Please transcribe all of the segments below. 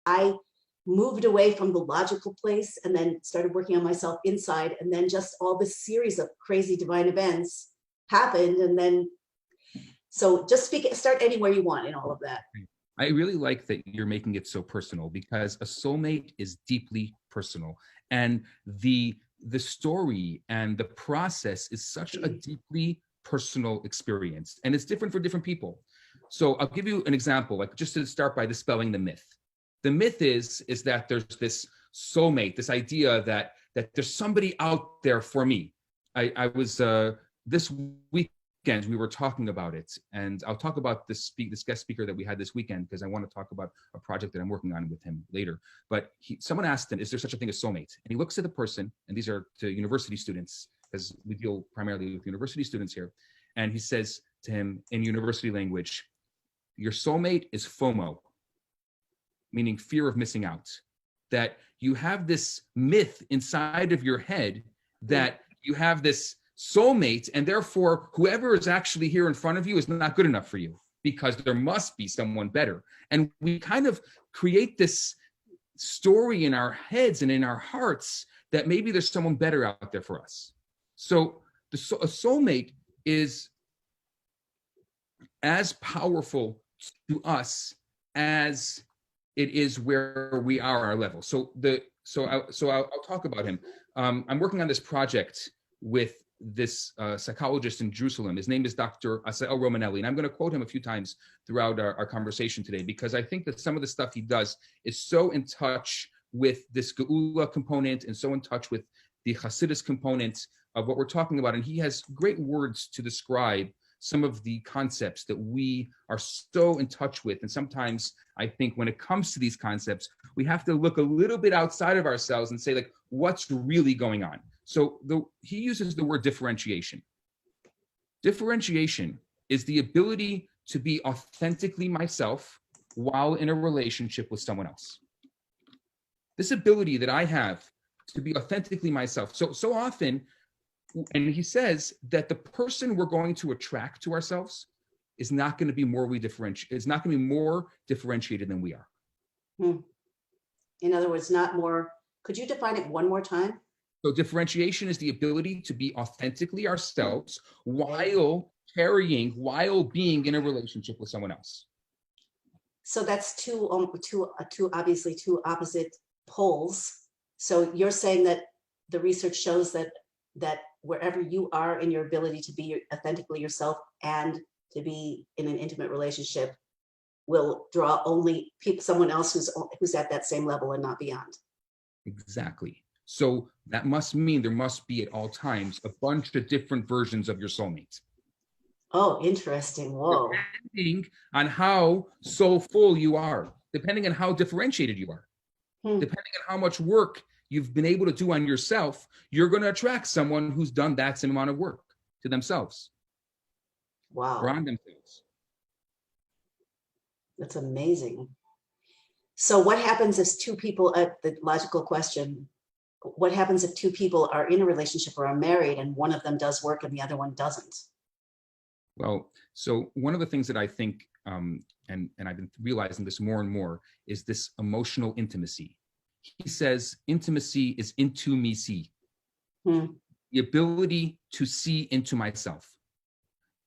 I moved away from the logical place and then started working on myself inside. And then just all this series of crazy divine events happened. And then, so just start anywhere you want in all of that. I really like that you're making it so personal, because a soulmate is deeply personal. And the story and the process is such a deeply personal experience. And it's different for different people. So I'll give you an example, like just to start by dispelling the myth. The myth is that there's this soulmate, this idea that there's somebody out there for me. I was this weekend we were talking about it, and I'll talk about this guest speaker that we had this weekend, because I want to talk about a project that I'm working on with him later. But someone asked him, "Is there such a thing as soulmate?" And he looks at the person, and these are to university students, because we deal primarily with university students here, and he says to him in university language, "Your soulmate is FOMO." Meaning fear of missing out, that you have this myth inside of your head that you have this soulmate, and therefore whoever is actually here in front of you is not good enough for you, because there must be someone better. And we kind of create this story in our heads and in our hearts that maybe there's someone better out there for us. So a soulmate is as powerful to us as it is where we are on our level. So I'll talk about him. I'm working on this project with this psychologist in Jerusalem. His name is Dr. Asael Romanelli, and I'm going to quote him a few times throughout our conversation today, because I think that some of the stuff he does is so in touch with this Geula component and so in touch with the Hasidus component of what we're talking about. And he has great words to describe some of the concepts that we are so in touch with. And sometimes I think when it comes to these concepts, we have to look a little bit outside of ourselves and say, like, what's really going on? So he uses the word differentiation. Differentiation is the ability to be authentically myself while in a relationship with someone else. This ability that I have to be authentically myself. So often, and he says that the person we're going to attract to ourselves is not going to be more differentiated than we are. In other words, not more. Could you define it one more time? So differentiation is the ability to be authentically ourselves while being in a relationship with someone else. So that's two obviously two opposite poles. So you're saying that the research shows that wherever you are in your ability to be authentically yourself and to be in an intimate relationship will draw only someone else who's at that same level and not beyond. Exactly. So that must mean there must be at all times a bunch of different versions of your soulmate. Oh, interesting. Whoa. Depending on how soulful you are, depending on how differentiated you are, depending on how much work you've been able to do on yourself, you're going to attract someone who's done that same amount of work to themselves. Wow. Or on themselves. That's amazing. So what happens if two people, the logical question, what happens if two people are in a relationship or are married and one of them does work and the other one doesn't? Well, so one of the things that I think, and I've been realizing this more and more, is this emotional intimacy. He says intimacy is into me see. The ability to see into myself.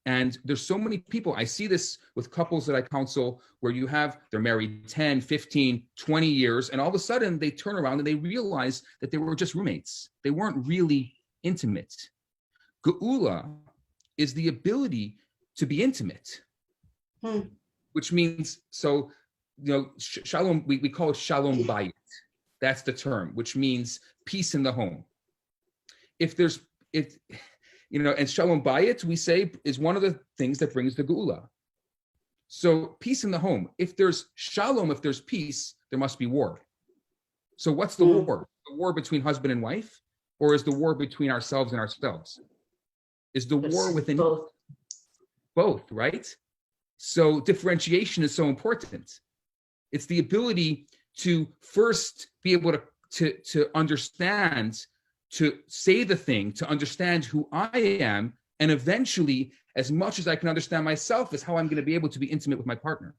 And there's so many people, I see this with couples that I counsel where they're married 10, 15, 20 years, and all of a sudden they turn around and they realize that they were just roommates. They weren't really intimate. Geula is the ability to be intimate, which means, shalom, we call it shalom bayit. That's the term, which means peace in the home. And shalom bayit, we say, is one of the things that brings the geula. So peace in the home. If there's shalom, if there's peace, there must be war. So what's the war? The war between husband and wife? Or is the war between ourselves and ourselves? Is the war within both? Both, right? So differentiation is so important. It's the ability to first be able to understand, to say the thing, to understand who I am, and eventually, as much as I can understand myself, is how I'm going to be able to be intimate with my partner.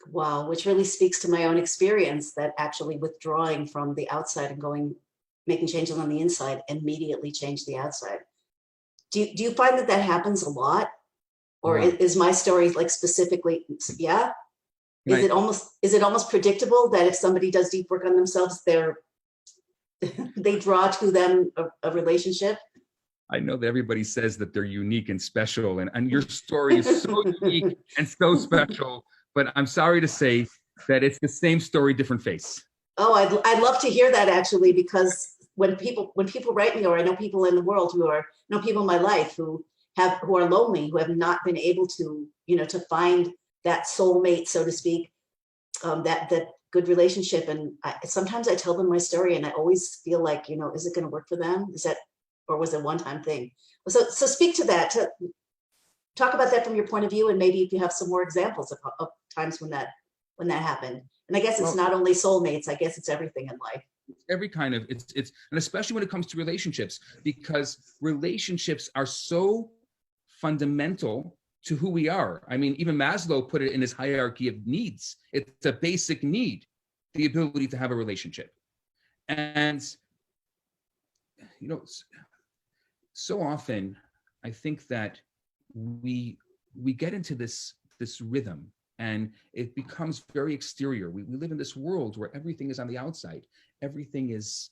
Wow, which really speaks to my own experience, that actually withdrawing from the outside and going, making changes on the inside immediately change the outside. Do you find that that happens a lot? A Or lot. is my story like specifically, yeah? And Is it almost predictable that if somebody does deep work on themselves, they draw to them a relationship? I know that everybody says that they're unique and special, and your story is so unique and so special, but I'm sorry to say that it's the same story, different face. Oh, I'd love to hear that, actually, because when people write me, or I know people in the world know people in my life who are lonely, who have not been able to, to find that soulmate, so to speak, that good relationship. And sometimes I tell them my story, and I always feel like, is it going to work for them? Or was it a one-time thing? So speak to that. Talk about that from your point of view, and maybe if you have some more examples of times when that happened. And I guess it's not only soulmates. I guess it's everything in life. Every kind of it's and especially when it comes to relationships, because relationships are so fundamental to who we are. I mean, even Maslow put it in his hierarchy of needs. It's a basic need, the ability to have a relationship. And so often I think that we get into this rhythm, and it becomes very exterior. We live in this world where everything is on the outside. Everything is,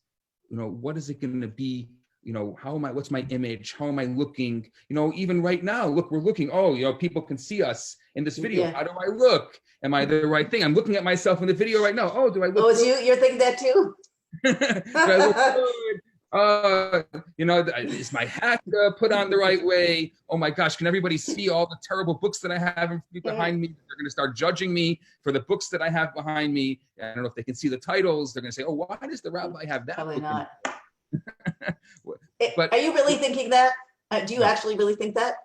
what is it going to be? What's my image? How am I looking? Even right now, look, we're looking, people can see us in this video. Yeah. How do I look? Am I the right thing? I'm looking at myself in the video right now. Oh, do I look? Oh, it's you? You're thinking that too? Do I look good? Is my hat put on the right way? Oh my gosh, can everybody see all the terrible books that I have behind me? They're going to start judging me for the books that I have behind me. I don't know if they can see the titles. They're going to say, oh, why does the rabbi have that? Probably not. But are you really thinking that? Do you actually really think that?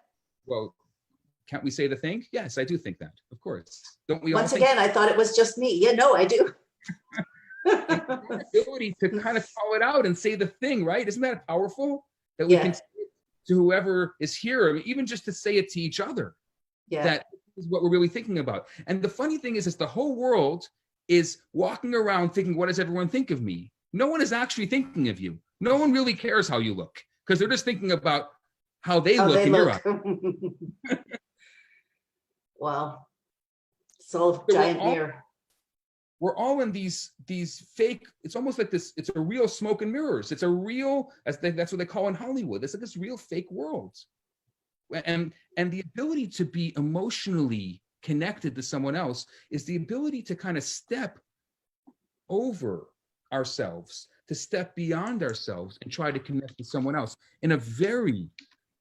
Well, can't we say the thing? Yes, I do think that, of course. Don't we Once all again, I thought it was just me. Yeah, no, I do. The ability to kind of call it out and say the thing, right? Isn't that powerful? That we can say it to whoever is here, I mean, even just to say it to each other. Yeah. That is what we're really thinking about. And the funny thing is the whole world is walking around thinking, what does everyone think of me? No one is actually thinking of you. No one really cares how you look, because they're just thinking about how they look in your eyes. Wow. It's all a giant mirror. We're all in these fake, it's almost like this, it's a real smoke and mirrors. It's a real, that's what they call in Hollywood. It's like this real fake world. And the ability to be emotionally connected to someone else is the ability to kind of step over ourselves, to step beyond ourselves and try to connect with someone else in a very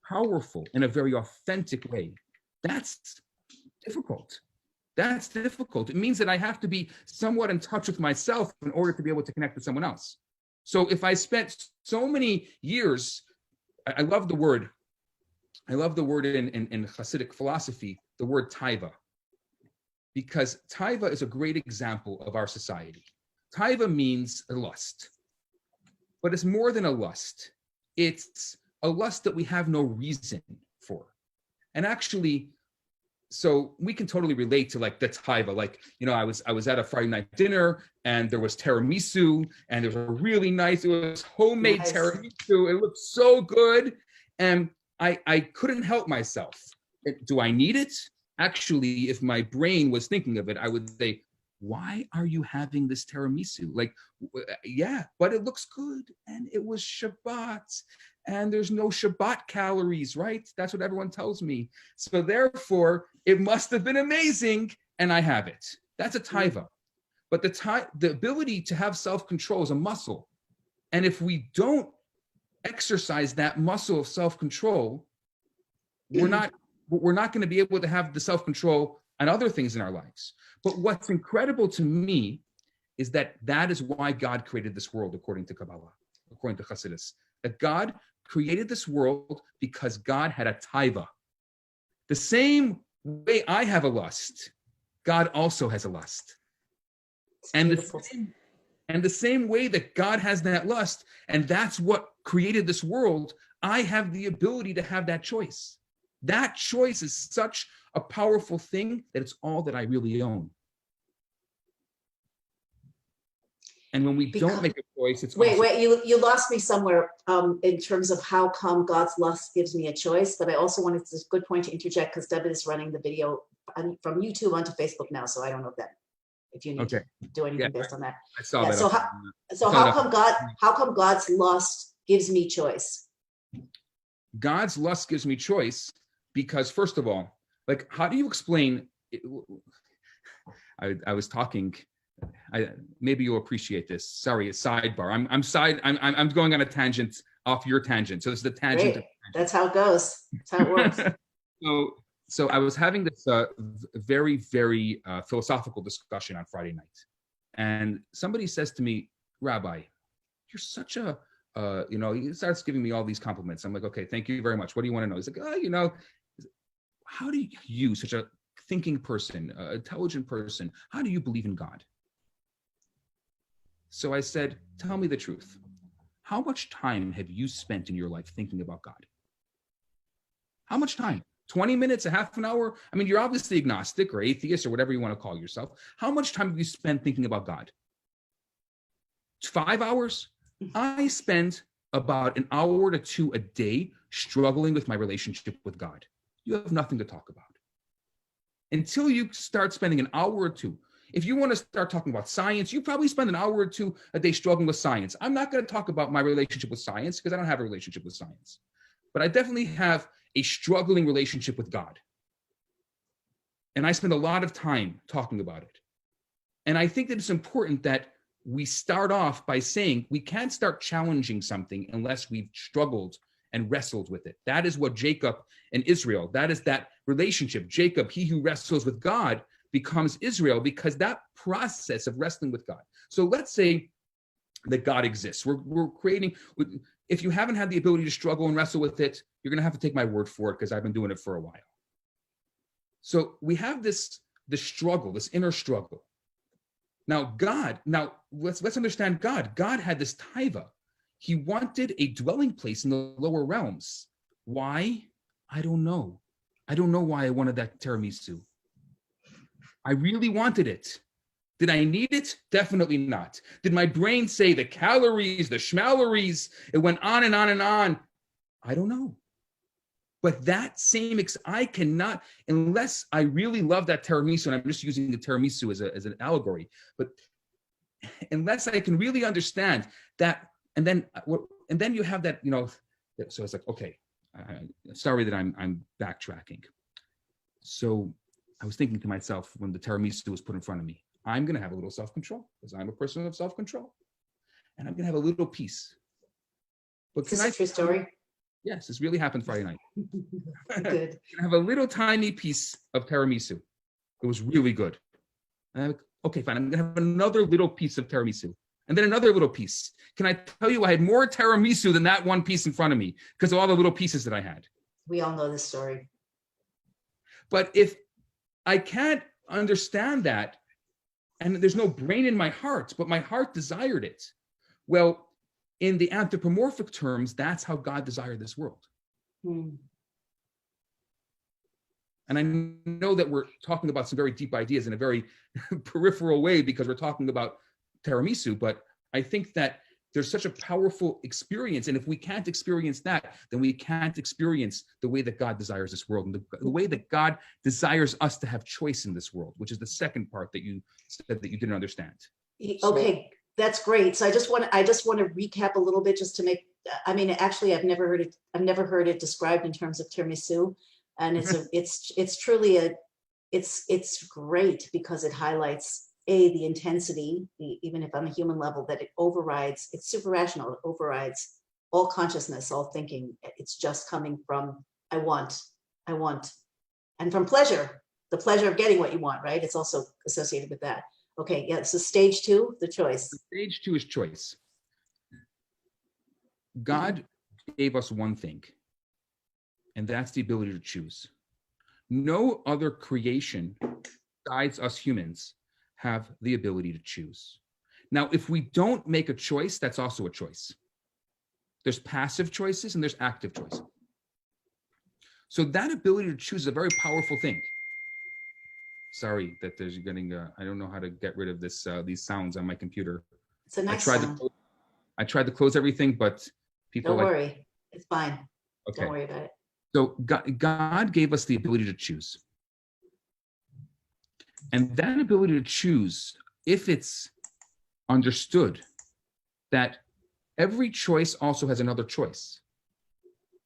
powerful, in a very authentic way. That's difficult. That's difficult. It means that I have to be somewhat in touch with myself in order to be able to connect with someone else. So if I spent so many years, I love the word in Hasidic philosophy, the word taiva, because taiva is a great example of our society. Taiva means a lust, but it's more than a lust. It's a lust that we have no reason for. And actually, so we can totally relate to like the taiva. Like, I was at a Friday night dinner and there was tiramisu, and there was a really nice, it was homemade tiramisu. It looked so good. And I couldn't help myself. Do I need it? Actually, if my brain was thinking of it, I would say, why are you having this tiramisu? Like, yeah, but it looks good. And it was Shabbat. And there's no Shabbat calories, right? That's what everyone tells me. So therefore, it must have been amazing, and I have it. That's a taiva. But the ability to have self-control is a muscle. And if we don't exercise that muscle of self-control, we're not going to be able to have the self-control on other things in our lives. But what's incredible to me is that is why God created this world, according to Kabbalah, according to Hasidus. That God created this world because God had a taiva. The same way I have a lust, God also has a lust. And the same way that God has that lust, and that's what created this world, I have the ability to have that choice. That choice is such a powerful thing that it's all that I really own. And when we don't Because, make a choice, it's wait, also you lost me somewhere in terms of how come God's lust gives me a choice. But I also wanted, it's a good point to interject because David is running the video from YouTube onto Facebook now. So I don't know if you need okay. to do Yeah, anything based on that. I saw Yeah. that. So I how come God's lust gives me choice? God's lust gives me choice because, first of all, like, how do you explain? I was talking. Maybe you'll appreciate this. Sorry, a sidebar. I'm going on a tangent off your tangent. So this is the tangent. Great. That's how it goes. That's how it works. So I was having this very, very philosophical discussion on Friday night, and somebody says to me, "Rabbi, you're such a he starts giving me all these compliments. I'm like, okay, thank you very much. What do you want to know? He's like, how do you, such a thinking person, intelligent person, how do you believe in God? So I said, tell me the truth. How much time have you spent in your life thinking about God? How much time? 20 minutes, a half an hour? I mean, you're obviously agnostic or atheist or whatever you want to call yourself. How much time have you spent thinking about God? 5 hours? I spend about an hour to 2 a day struggling with my relationship with God. You have nothing to talk about. Until you start spending an hour or 2. If you want to start talking about science, you probably spend an hour or 2 a day struggling with science. I'm not going to talk about my relationship with science because I don't have a relationship with science. But I definitely have a struggling relationship with God. And I spend a lot of time talking about it. And I think that it's important that we start off by saying we can't start challenging something unless we've struggled and wrestled with it. That is what Jacob and Israel, that is that relationship. Jacob, he who wrestles with God, becomes Israel because that process of wrestling with God. So let's say that God exists. We're creating, if you haven't had the ability to struggle and wrestle with it, you're going to have to take my word for it because I've been doing it for a while. So we have this struggle, this inner struggle. Now, let's understand God. God had this taiva. He wanted a dwelling place in the lower realms. Why? I don't know. I don't know why I wanted that tiramisu. I really wanted it. Did I need it? Definitely not. Did my brain say the calories, the schmalories, it went on and on and on? I don't know. But that same, I cannot, unless I really love that tiramisu, and I'm just using the tiramisu as an allegory, but unless I can really understand that, and then you have that, so it's like, okay, sorry that I'm backtracking. So I was thinking to myself when the tiramisu was put in front of me, I'm going to have a little self-control because I'm a person of self-control, and I'm going to have a little piece. But Is this a true story? Yes, this really happened Friday night. Good. I have a little tiny piece of tiramisu. It was really good. And I'm like, okay, fine. I'm going to have another little piece of tiramisu. And then another little piece. Can I tell you I had more tiramisu than that one piece in front of me because of all the little pieces that I had. We all know this story. But if I can't understand that, and there's no brain in my heart, but my heart desired it. Well, in the anthropomorphic terms, that's how God desired this world. And I know that we're talking about some very deep ideas in a very peripheral way because we're talking about tiramisu, but I think that there's such a powerful experience. And if we can't experience that, then we can't experience the way that God desires this world and the way that God desires us to have choice in this world, which is the second part that you said that you didn't understand. Okay, that's great. So I just want to recap a little bit just to make, I mean, actually, I've never heard it described in terms of tiramisu. And it's truly it's great because it highlights the intensity, even if on a human level, that it overrides, it's super rational, it overrides all consciousness, all thinking. It's just coming from, I want, and from pleasure, the pleasure of getting what you want, right? It's also associated with that. Okay, yeah, so stage 2, the choice. Stage 2 is choice. God gave us one thing, and that's the ability to choose. No other creation besides us humans have the ability to choose. Now, if we don't make a choice, that's also a choice. There's passive choices and there's active choices. So that ability to choose is a very powerful thing. Sorry that there's getting, I don't know how to get rid of this, these sounds on my computer. It's a nice I sound. tried to close everything, but people Don't worry. It's fine. Okay. Don't worry about it. So God gave us the ability to choose. And that ability to choose, if it's understood that every choice also has another choice,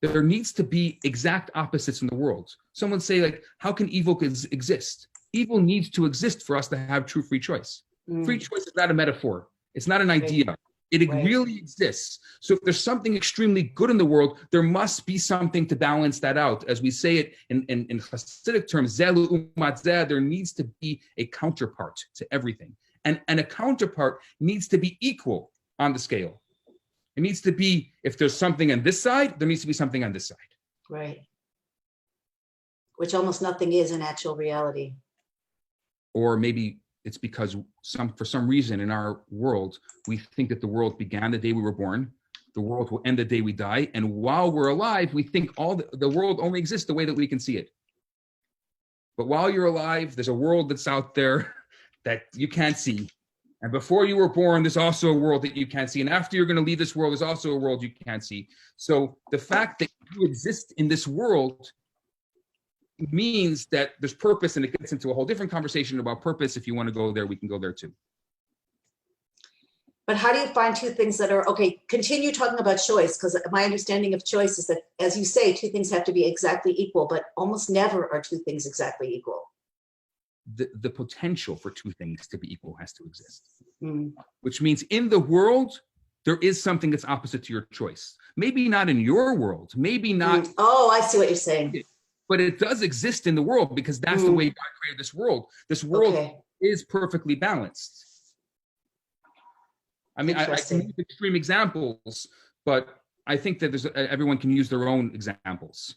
there needs to be exact opposites in the world. Someone say, like, how can evil exist? Evil needs to exist for us to have true free choice. Free choice is not a metaphor. It's not an idea. It really exists. So if there's something extremely good in the world, there must be something to balance that out. As we say it in Hasidic terms, zelu umat zeh, there needs to be a counterpart to everything. And a counterpart needs to be equal on the scale. It needs to be, if there's something on this side, there needs to be something on this side. Right. Which almost nothing is in actual reality. Or maybe it's because for some reason in our world, we think that the world began the day we were born, the world will end the day we die, and while we're alive, we think the world only exists the way that we can see it. But while you're alive, there's a world that's out there that you can't see. And before you were born, there's also a world that you can't see. And after you're going to leave this world, there's also a world you can't see. So the fact that you exist in this world means that there's purpose, and it gets into a whole different conversation about purpose. If you want to go there, we can go there too. But how do you find two things that are, okay, continue talking about choice, because my understanding of choice is that, as you say, two things have to be exactly equal, but almost never are two things exactly equal. The potential for two things to be equal has to exist, which means in the world, there is something that's opposite to your choice. Maybe not in your world, maybe not. Oh, I see what you're saying. But it does exist in the world, because that's the way God created this world. This world is perfectly balanced. I mean, I can use extreme examples, but I think that everyone can use their own examples.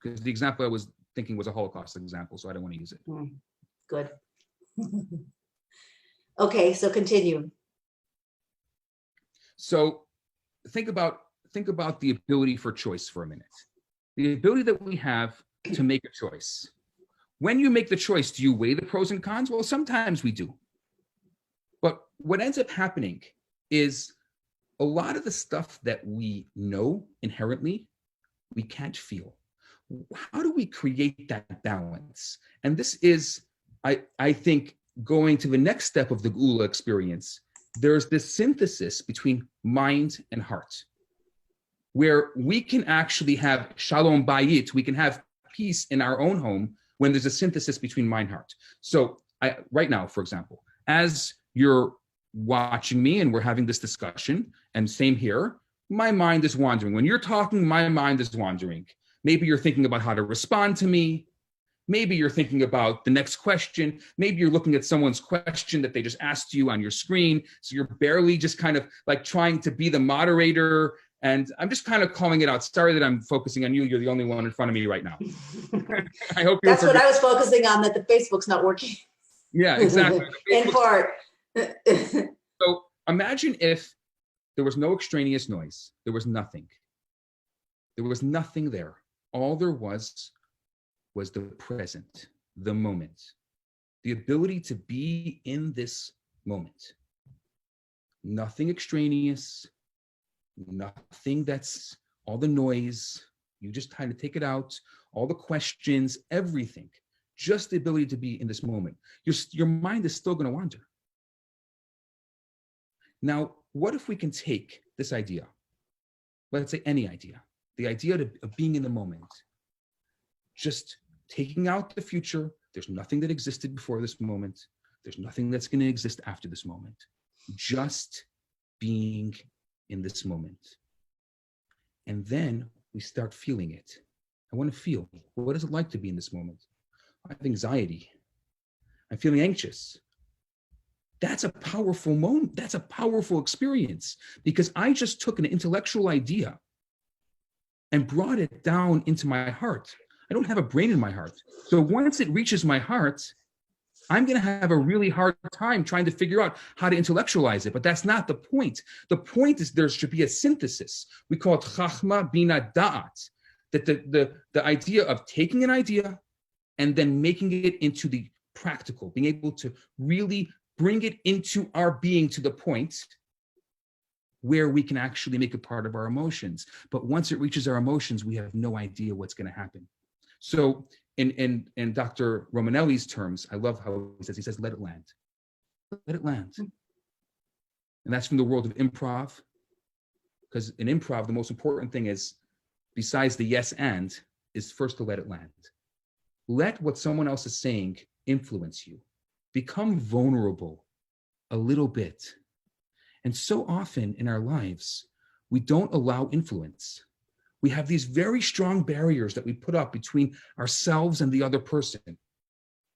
Because the example I was thinking was a Holocaust example, so I don't want to use it. Good. Okay, so continue. So think about the ability for choice for a minute. The ability that we have to make a choice. When you make the choice, do you weigh the pros and cons? Well, sometimes we do. But what ends up happening is a lot of the stuff that we know inherently, we can't feel. How do we create that balance? And this is, I think, going to the next step of the Geula experience. There's this synthesis between mind and heart, where we can actually have shalom bayit, we can have peace in our own home when there's a synthesis between mind and heart. So right now, for example, as you're watching me and we're having this discussion, and same here, my mind is wandering. When you're talking, my mind is wandering. Maybe you're thinking about how to respond to me. Maybe you're thinking about the next question. Maybe you're looking at someone's question that they just asked you on your screen. So you're barely just kind of like trying to be the moderator. And I'm just kind of calling it out. Sorry that I'm focusing on you. You're the only one in front of me right now. I hope that's what I was focusing on, that the Facebook's not working. Yeah, exactly. In part. So imagine if there was no extraneous noise. There was nothing. There was nothing there. All there was the present, the moment, the ability to be in this moment. Nothing extraneous, nothing that's all the noise. You just kind of take it out, all the questions, everything. Just the ability to be in this moment. Your mind is still going to wander. Now, what if we can take this idea, let's say any idea, the idea of being in the moment, just taking out the future. There's nothing that existed before this moment. There's nothing that's going to exist after this moment. Just being in this moment. And then we start feeling it. I want to feel, what is it like to be in this moment? I have anxiety. I'm feeling anxious. That's a powerful moment. That's a powerful experience, because I just took an intellectual idea and brought it down into my heart. I don't have a brain in my heart. So once it reaches my heart, I'm going to have a really hard time trying to figure out how to intellectualize it. But that's not the point. The point is there should be a synthesis. We call it chachma bina da'at, that the idea of taking an idea and then making it into the practical, being able to really bring it into our being to the point where we can actually make it part of our emotions. But once it reaches our emotions, we have no idea what's going to happen. So in Dr. Romanelli's terms, I love how he says, let it land. Let it land. And that's from the world of improv. Because in improv, the most important thing is, besides the yes and, is first to let it land. Let what someone else is saying influence you. Become vulnerable a little bit. And so often in our lives, we don't allow influence. We have these very strong barriers that we put up between ourselves and the other person.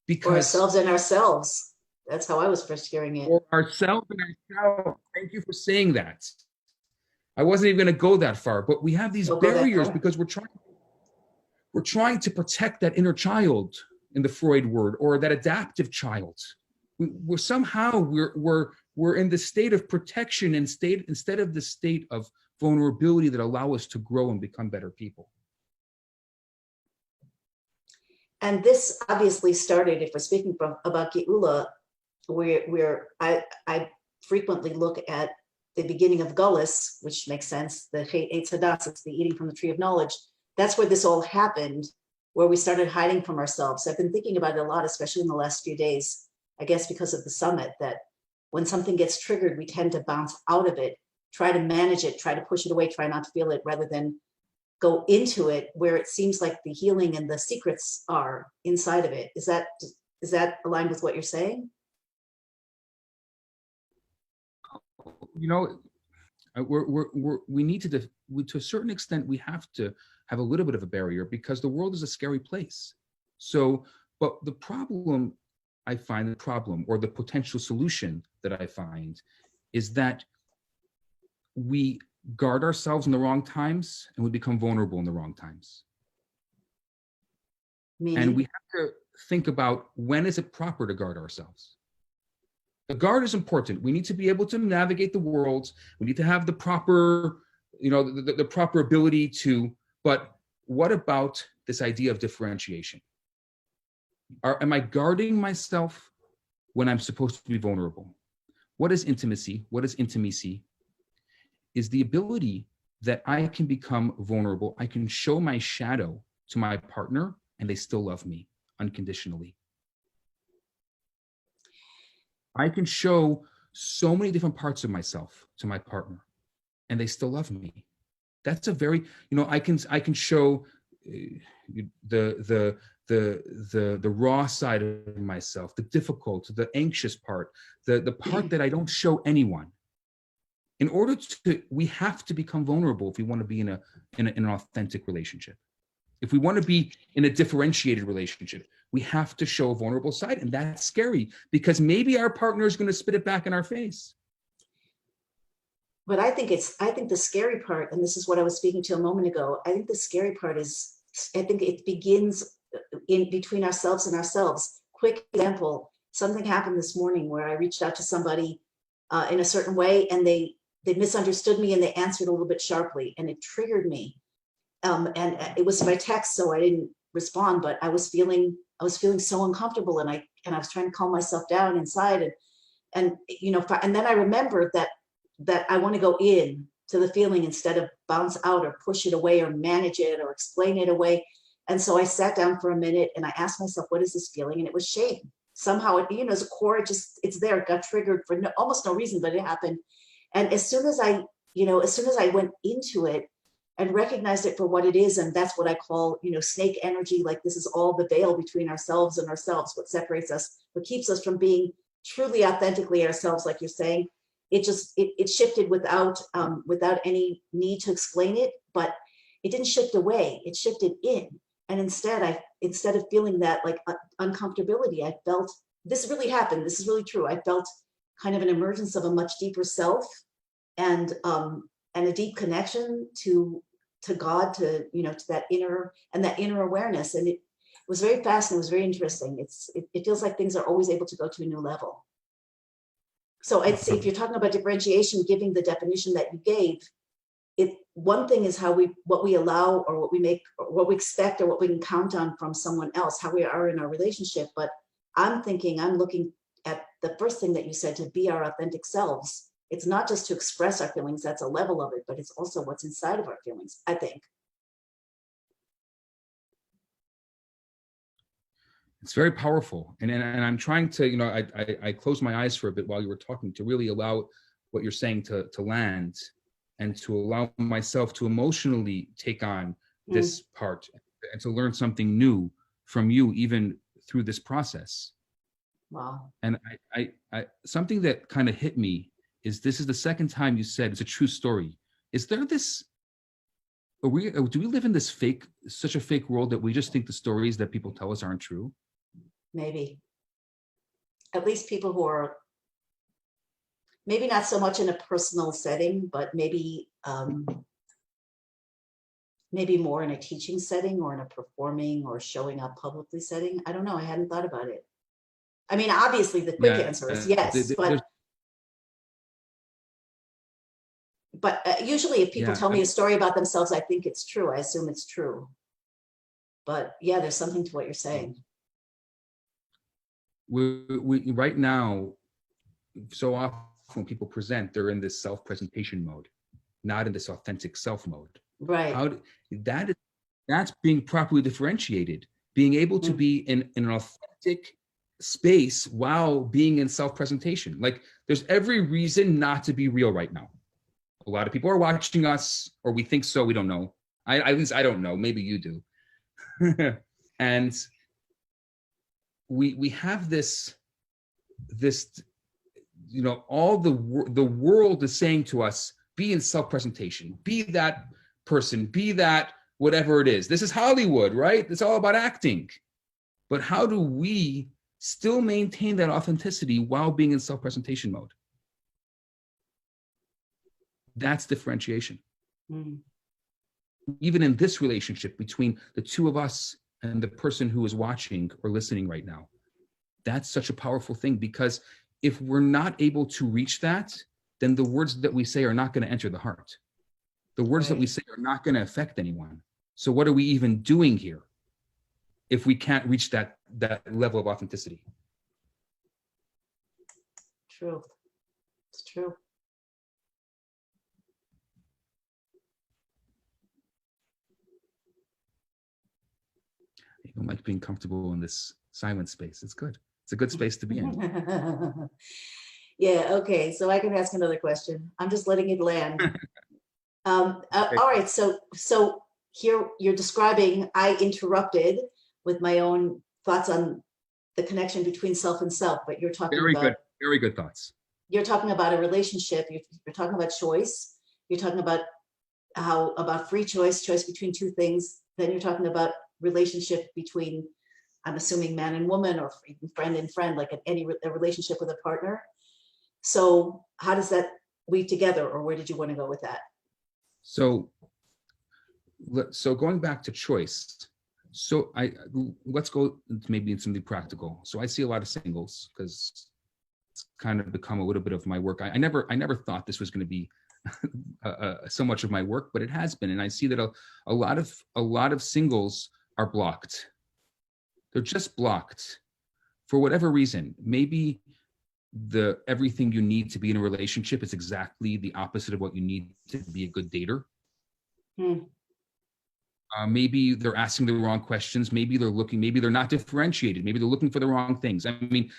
Because or ourselves and ourselves. That's how I was first hearing it. Or ourselves and ourselves. Thank you for saying that. I wasn't even going to go that far, but we have these barriers because we're trying to protect that inner child in the Freud word, or that adaptive child. We're somehow in the state of protection instead of the state of vulnerability that allow us to grow and become better people. And this obviously started, if we're speaking about Geula, where I frequently look at the beginning of Gullus, which makes sense, the Eitz Hadas, it's the eating from the tree of knowledge. That's where this all happened, where we started hiding from ourselves. I've been thinking about it a lot, especially in the last few days, I guess because of the summit, that when something gets triggered, we tend to bounce out of it, try to manage it, try to push it away, try not to feel it, rather than go into it where it seems like the healing and the secrets are inside of it. Is that aligned with what you're saying? You know, we need to a certain extent, we have to have a little bit of a barrier because the world is a scary place. So, but the problem I find, or the potential solution that I find, is that we guard ourselves in the wrong times and we become vulnerable in the wrong times. Meaning? And we have to think about, when is it proper to guard ourselves? The guard is important. We need to be able to navigate the world. We need to have the proper, the proper ability to, but what about this idea of differentiation? Am I guarding myself when I'm supposed to be vulnerable? What is intimacy? What is intimacy? Is the ability that I can become vulnerable. I can show my shadow to my partner and they still love me unconditionally. I can show so many different parts of myself to my partner and they still love me. That's a very, I can show the raw side of myself, the difficult, the anxious part, the part that I don't show anyone. In order to, we have to become vulnerable if we want to be in an authentic relationship. If we want to be in a differentiated relationship, we have to show a vulnerable side, and that's scary because maybe our partner is going to spit it back in our face. But I think the scary part, and this is what I was speaking to a moment ago, I think the scary part is, I think it begins in between ourselves and ourselves. Quick example, something happened this morning where I reached out to somebody in a certain way, and they misunderstood me and they answered a little bit sharply, and it triggered me. And it was by text, so I didn't respond, but I was feeling so uncomfortable, and I was trying to calm myself down inside, and then I remembered that I want to go in to the feeling instead of bounce out or push it away or manage it or explain it away. And so I sat down for a minute and I asked myself, what is this feeling? And it was shame. Somehow it, as a core, it's there. It got triggered for almost no reason, but it happened. And as soon as I went into it and recognized it for what it is, and that's what I call, snake energy, like this is all the veil between ourselves and ourselves, what separates us, what keeps us from being truly authentically ourselves, like you're saying. It shifted without any need to explain it, but it didn't shift away, it shifted in. And instead of feeling that like uncomfortability, I felt, this really happened, this is really true, I felt kind of an emergence of a much deeper self and a deep connection to God, to that inner awareness. And it was very fast and it was very interesting. It feels like things are always able to go to a new level. So I'd say, if you're talking about differentiation, giving the definition that you gave, one thing is what we allow or what we make or what we expect or what we can count on from someone else, how we are in our relationship. But I'm looking at the first thing that you said, to be our authentic selves. It's not just to express our feelings, that's a level of it, but it's also what's inside of our feelings, I think. It's very powerful. And I'm trying to, I closed my eyes for a bit while you were talking to really allow what you're saying to land, and to allow myself to emotionally take on this part, and to learn something new from you, even through this process. Wow. And I something that kind of hit me is, this is the second time you said it's a true story. Is there this, do we live in this such a fake world that we just think the stories that people tell us aren't true? Maybe. At least people who are maybe not so much in a personal setting, but maybe maybe more in a teaching setting, or in a performing or showing up publicly setting. I don't know. I hadn't thought about it. I mean, obviously the quick answer is yes, but usually if people tell me a story about themselves, I think it's true. I assume it's true. But yeah, there's something to what you're saying. We right now, so often when people present, they're in this self-presentation mode, not in this authentic self mode. Right. That's being properly differentiated, being able to be in an authentic space while being in self-presentation. Like, there's every reason not to be real right now. A lot of people are watching us, or we think so. We don't know. At least I don't know. Maybe you do. And we have this, all the world is saying to us, be in self-presentation, be that person, be that whatever it is. This is Hollywood, right? It's all about acting. But how do we still maintain that authenticity while being in self-presentation mode? That's differentiation. Even in this relationship between the two of us and the person who is watching or listening right now, that's such a powerful thing, because if we're not able to reach that, then the words that we say are not going to enter the heart. The words that we say are not going to affect anyone. So what are we even doing here if we can't reach that level of authenticity? True. It's true. I don't like being comfortable in this silent space. It's good. It's a good space to be in. Yeah, okay. So I can ask another question. I'm just letting it land. All right. So here you're describing, I interrupted with my own thoughts on the connection between self and self, but you're talking about very good thoughts. You're talking about a relationship. You're talking about choice. You're talking about about free choice between two things. Then you're talking about relationship between, I'm assuming, man and woman, or friend and friend, like a relationship with a partner. So how does that weave together, or where did you want to go with that? So going back to choice, so let's go maybe in something practical. So I see a lot of singles, because it's kind of become a little bit of my work. I never thought this was going to be so much of my work, but it has been. And I see that a lot of singles are blocked. They're just blocked for whatever reason. Maybe everything you need to be in a relationship is exactly the opposite of what you need to be a good dater. Maybe they're asking the wrong questions. Maybe they're not differentiated. Maybe they're looking for the wrong things. I mean,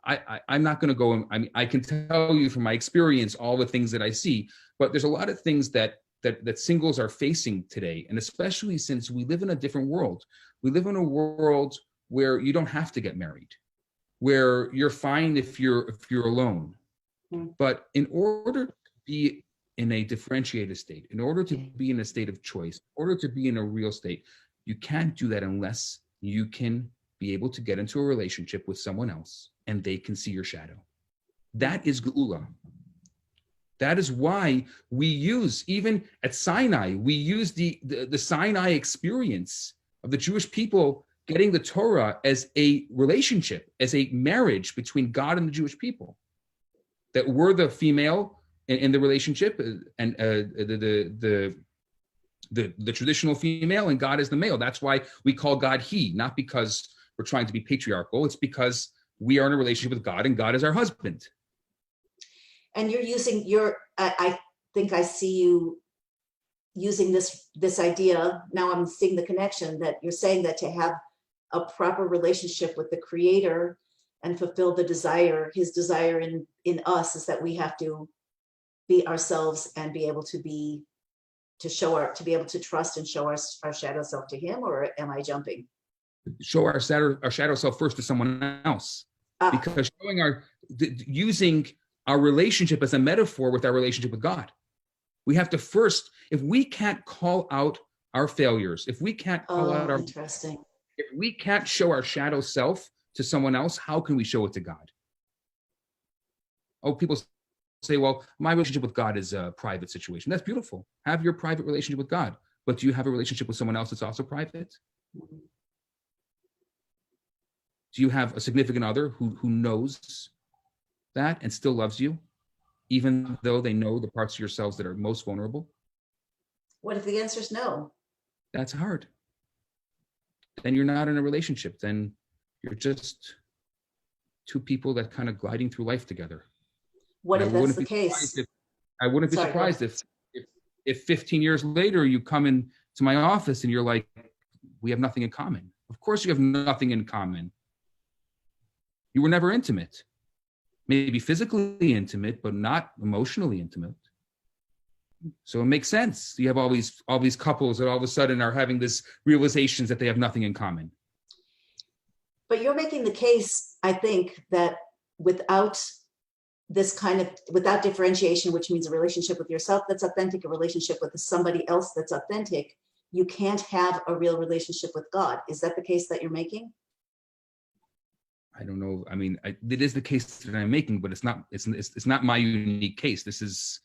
I'm not going to go. I can tell you from my experience all the things that I see, but there's a lot of things that singles are facing today, and especially since we live in a different world. We live in a world where you don't have to get married, where you're fine if you're alone. But in order to be in a differentiated state, in order to be in a state of choice, in order to be in a real state, you can't do that unless you can be able to get into a relationship with someone else and they can see your shadow. That is Geula. That is why we use, even at Sinai, we use the Sinai experience of the Jewish people getting the Torah as a relationship, as a marriage between God and the Jewish people. That we're the female in the relationship, and the traditional female, and God is the male. That's why we call God He, not because we're trying to be patriarchal. It's because we are in a relationship with God and God is our husband. And you're using I think I see you using this idea. Now I'm seeing the connection that you're saying, that to have a proper relationship with the Creator and fulfill the desire, his desire in us, is that we have to be ourselves and be able to be able to trust and show our shadow self to him. Or am I jumping? Show our shadow self first to someone else, because using our relationship as a metaphor with our relationship with God. We have to first, if we can't call out our failures, if we can't call out our, interesting. If we can't show our shadow self to someone else, how can we show it to God? Oh, people say, well, my relationship with God is a private situation. That's beautiful. Have your private relationship with God, but do you have a relationship with someone else that's also private? Do you have a significant other who knows that and still loves you, even though they know the parts of yourselves that are most vulnerable? What if the answer is no? That's hard. Then you're not in a relationship. Then you're just two people that kind of gliding through life together. What if that's the case? I wouldn't be surprised if 15 years later you come into my office and you're like, we have nothing in common. Of course you have nothing in common. You were never intimate. Maybe physically intimate, but not emotionally intimate. So it makes sense. You have all these couples that all of a sudden are having this realizations that they have nothing in common. But you're making the case, I think, that without differentiation, which means a relationship with yourself that's authentic, a relationship with somebody else that's authentic, you can't have a real relationship with God. Is that the case that you're making? I don't know. I mean, it is the case that I'm making, but it's not my unique case. This is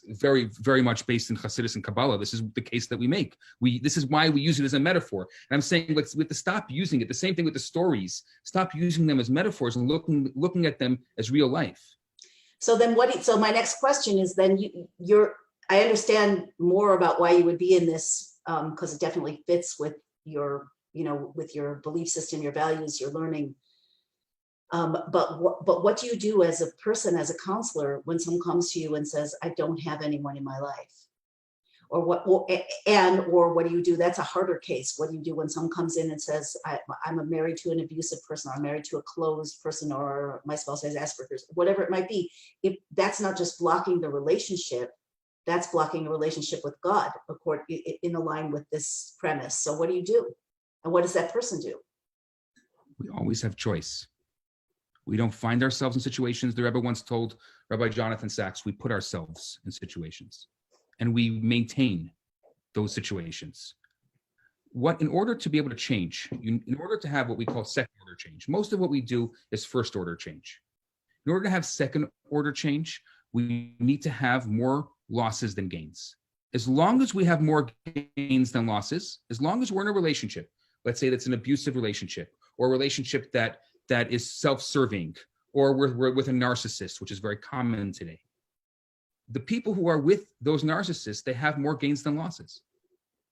very, very much based in Hasidus and Kabbalah. This is the case that we make. This is why we use it as a metaphor. And I'm saying we have to stop using it. The same thing with the stories. Stop using them as metaphors and looking at them as real life. So then so my next question is then I understand more about why you would be in this, because it definitely fits with your belief system, your values, your learning. But what do you do as a person, as a counselor, when someone comes to you and says, I don't have anyone in my life? Or what do you do? That's a harder case. What do you do when someone comes in and says, I'm married to an abusive person, or I'm married to a closed person, or my spouse has Asperger's, whatever it might be? If that's not just blocking the relationship, that's blocking a relationship with God, in line with this premise. So what do you do? And what does that person do? We always have choice. We don't find ourselves in situations. The Rebbe once told Rabbi Jonathan Sachs, we put ourselves in situations and we maintain those situations. In order to be able to change, in order to have what we call second order change, most of what we do is first order change. In order to have second order change, we need to have more losses than gains. As long as we have more gains than losses, as long as we're in a relationship, let's say that's an abusive relationship, or a relationship that is self-serving, or we're with a narcissist, which is very common today. The people who are with those narcissists, they have more gains than losses.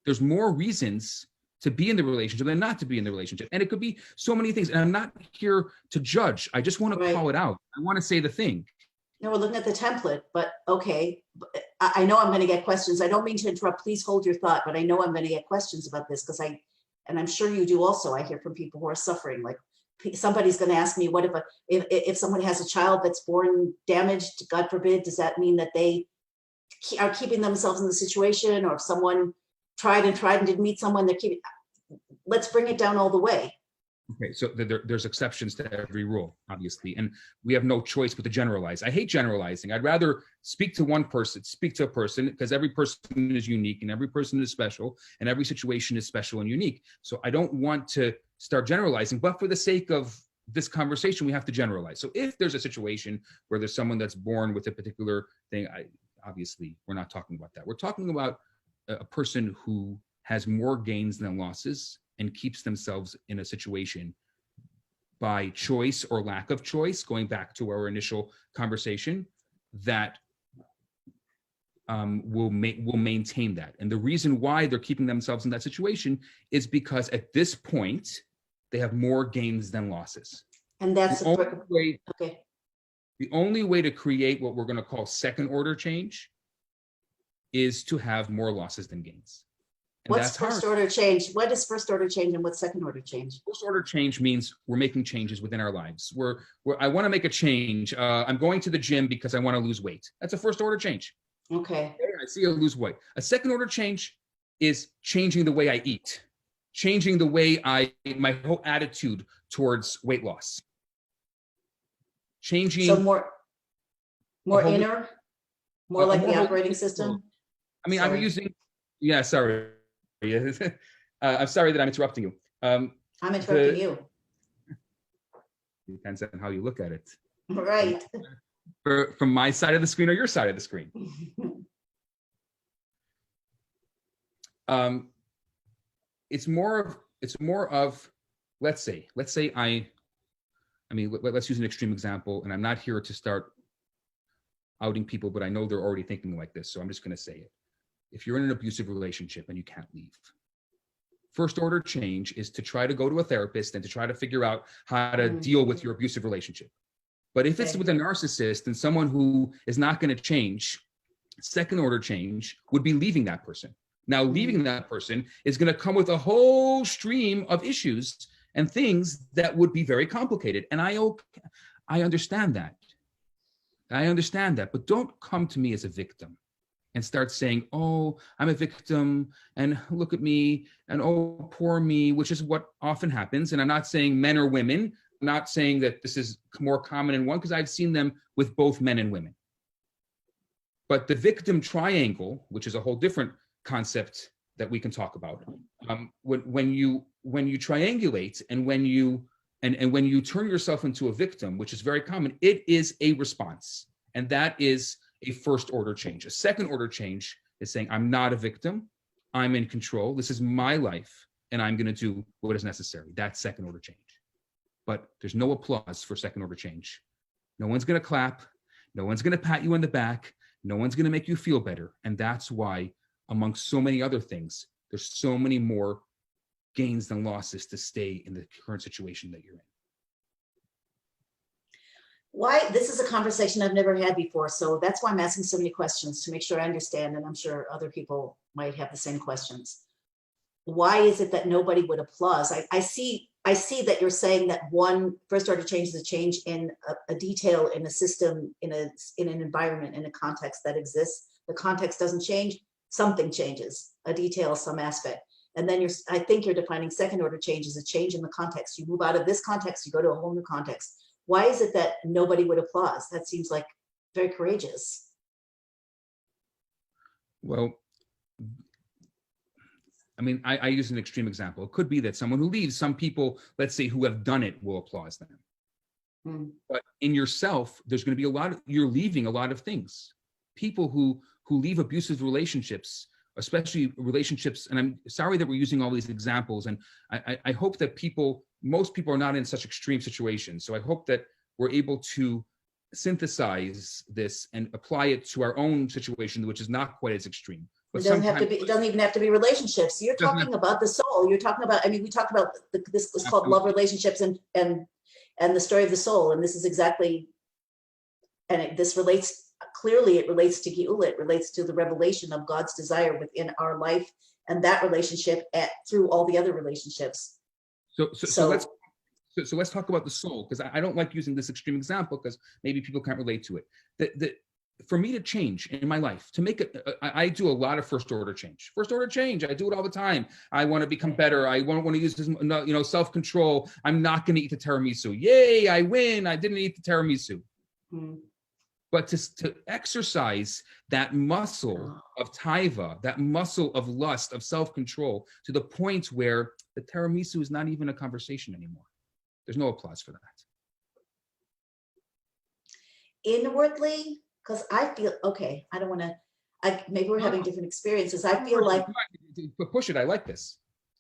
There's more reasons to be in the relationship than not to be in the relationship. And it could be so many things. And I'm not here to judge. I just want to call it out. I want to say the thing. No, we're looking at the template, but okay. I know I'm going to get questions. I don't mean to interrupt. Please hold your thought, but I know I'm going to get questions about this and I'm sure you do also. I hear from people who are suffering. Like, somebody's going to ask me, what if someone has a child that's born damaged, God forbid, does that mean that they are keeping themselves in the situation? Or if someone tried and didn't meet someone, they're keeping, let's bring it down all the way. Okay, so there's exceptions to every rule, obviously, and we have no choice but to generalize. I hate generalizing. I'd rather speak to a person, because every person is unique and every person is special and every situation is special and unique. So I don't want to start generalizing, but for the sake of this conversation, we have to generalize. So if there's a situation where there's someone that's born with a particular thing, obviously we're not talking about that. We're talking about a person who has more gains than losses and keeps themselves in a situation by choice or lack of choice, going back to our initial conversation, that will maintain that. And the reason why they're keeping themselves in that situation is because at this point, they have more gains than losses. And that's The only way, okay. the only way to create what we're going to call second order change is to have more losses than gains. And What's that's hard. first order change? What is first order change and what's second order change? First order change means we're making changes within our lives. I want to make a change. I'm going to the gym because I want to lose weight. That's a first order change. Okay. I see I lose weight. A second order change is changing the way I eat, changing the way my whole attitude towards weight loss. Changing. So more inner, more like the operating system. I mean, sorry. I'm using, yeah, sorry. I'm sorry that I'm interrupting you. I'm interrupting you. Depends on how you look at it. Right. From my side of the screen or your side of the screen. It's more of, let's say let's use an extreme example, and I'm not here to start outing people, but I know they're already thinking like this, so I'm just going to say it. If you're in an abusive relationship and you can't leave, first order change is to try to go to a therapist and to try to figure out how to deal with your abusive relationship. But if it's with a narcissist and someone who is not going to change, second order change would be leaving that person. Now, leaving that person is going to come with a whole stream of issues and things that would be very complicated. And I understand that. I understand that. But don't come to me as a victim and start saying, oh, I'm a victim and look at me and oh, poor me, which is what often happens. And I'm not saying men or women. I'm not saying that this is more common in one, because I've seen them with both men and women. But the victim triangle, which is a whole different concept that we can talk about, when you triangulate and when you turn yourself into a victim, which is very common, it is a response, and that is a first order change. A second order change is saying, I'm not a victim, I'm in control, this is my life, and I'm going to do what is necessary. That's second order change. But there's no applause for second order change. No one's going to clap, no one's going to pat you on the back, no one's going to make you feel better. And that's why, amongst so many other things, there's so many more gains than losses to stay in the current situation that you're in. Why? This is a conversation I've never had before, so that's why I'm asking so many questions, to make sure I understand, and I'm sure other people might have the same questions. Why is it that nobody would applaud? I see that you're saying that one first order change is a change in a detail, in a system, in an environment, in a context that exists. The context doesn't change, something changes, a detail, some aspect. And then I think you're defining second order change as a change in the context. You move out of this context, you go to a whole new context. Why is it that nobody would applaud? That seems like very courageous. Well, I mean, I use an extreme example. It could be that someone who leaves, some people, let's say, who have done it will applaud them. But in yourself, there's going to be you're leaving a lot of things. People who leave abusive relationships, especially relationships, and I'm sorry that we're using all these examples, and I hope that most people are not in such extreme situations. So I hope that we're able to synthesize this and apply it to our own situation, which is not quite as extreme. But it doesn't even have to be relationships. You're talking about the soul. You're talking about, I mean, we talked about this was called love relationships and the story of the soul. And this is exactly, and this relates, clearly it relates to Geula. It relates to the revelation of God's desire within our life and that relationship through all the other relationships. So let's talk about the soul, because I don't like using this extreme example because maybe people can't relate to it. For me to change in my life, to make it, I do a lot of first order change. First order change, I do it all the time. I want to become better. I want to use this, self-control. I'm not going to eat the tiramisu. Yay, I win. I didn't eat the tiramisu. But to exercise that muscle of taiva, that muscle of lust, of self-control, to the point where the tiramisu is not even a conversation anymore. There's no applause for that. Inwardly, because I feel, okay, I don't want to, maybe we're having different experiences. I feel like, push it, I like this.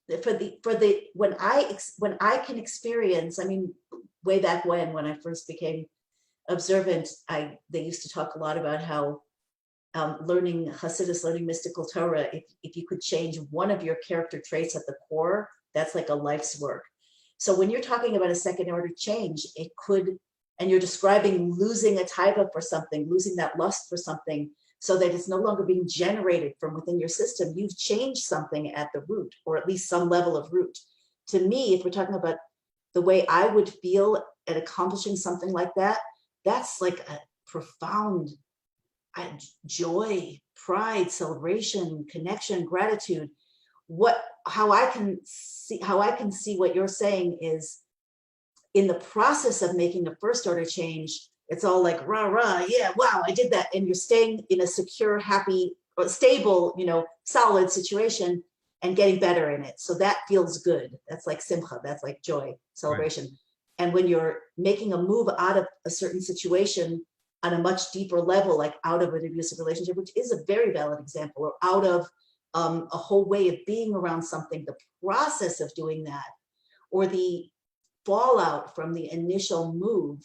When I can experience, I mean, way back when I first became observant, they used to talk a lot about how learning Hasidus, learning mystical Torah, if you could change one of your character traits at the core, that's like a life's work. So when you're talking about a second order change, it could, and you're describing losing a taiva for something, losing that lust for something, so that it's no longer being generated from within your system. You've changed something at the root, or at least some level of root. To me, if we're talking about the way I would feel at accomplishing something like that, that's like a profound joy, pride, celebration, connection, gratitude. How I can see what you're saying is, in the process of making a first order change, it's all like rah rah, yeah, wow, I did that, and you're staying in a secure, happy, or stable, solid situation and getting better in it. So that feels good. That's like simcha. That's like joy, celebration. Right. And when you're making a move out of a certain situation on a much deeper level, like out of an abusive relationship, which is a very valid example, or out of a whole way of being around something, the process of doing that, or the fallout from the initial move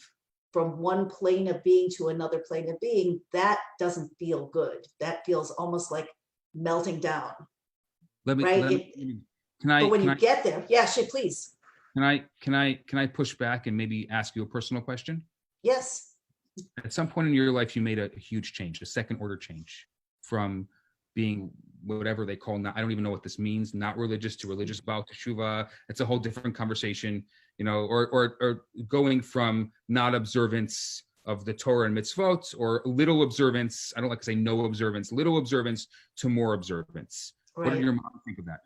from one plane of being to another plane of being, that doesn't feel good. That feels almost like melting down. But when you get there, yeah, shit, please. Can I push back and maybe ask you a personal question? Yes. At some point in your life, you made a huge change, a second order change, from being whatever they call, I don't even know what this means, not religious to religious, about teshuva. It's a whole different conversation, or going from not observance of the Torah and mitzvot, or little observance, I don't like to say no observance, little observance to more observance. Right. What did your mom think of that?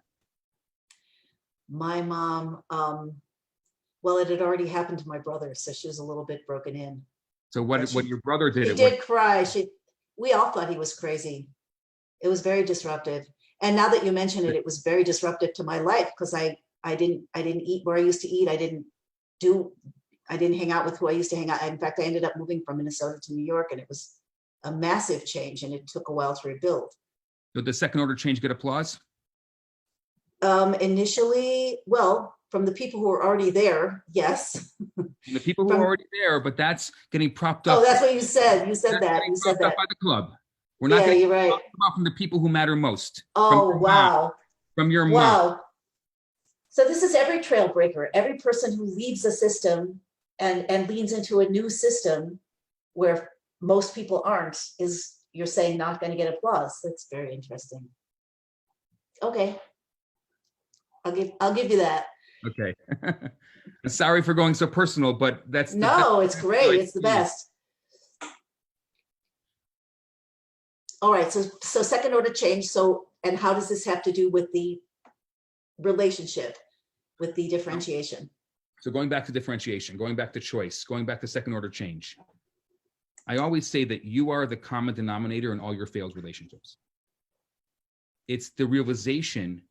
My mom, well, it had already happened to my brother, so she was a little bit broken in. So what your brother did? She did cry. We all thought he was crazy. It was very disruptive. And now that you mention it, it was very disruptive to my life, because I didn't eat where I used to eat. I didn't hang out with who I used to hang out. In fact, I ended up moving from Minnesota to New York, and it was a massive change, and it took a while to rebuild. Did the second order change get applause? Initially, well, from the people who were already there, yes. The people who are already there, but that's getting propped up. Oh, that's what you said. You said that. You said that by the club. We're not getting right. about from the people who matter most. Oh, wow. From your mom. Wow. So this is every trail breaker, every person who leaves a system and leans into a new system where most people aren't, is, you're saying, not going to get applause. That's very interesting. Okay. I'll give you that. Okay. Sorry for going so personal, but that's it's great. It's the best. All right. So second order change. So, and how does this have to do with the relationship, with the differentiation? So going back to differentiation, going back to choice, going back to second order change. I always say that you are the common denominator in all your failed relationships. It's the realization.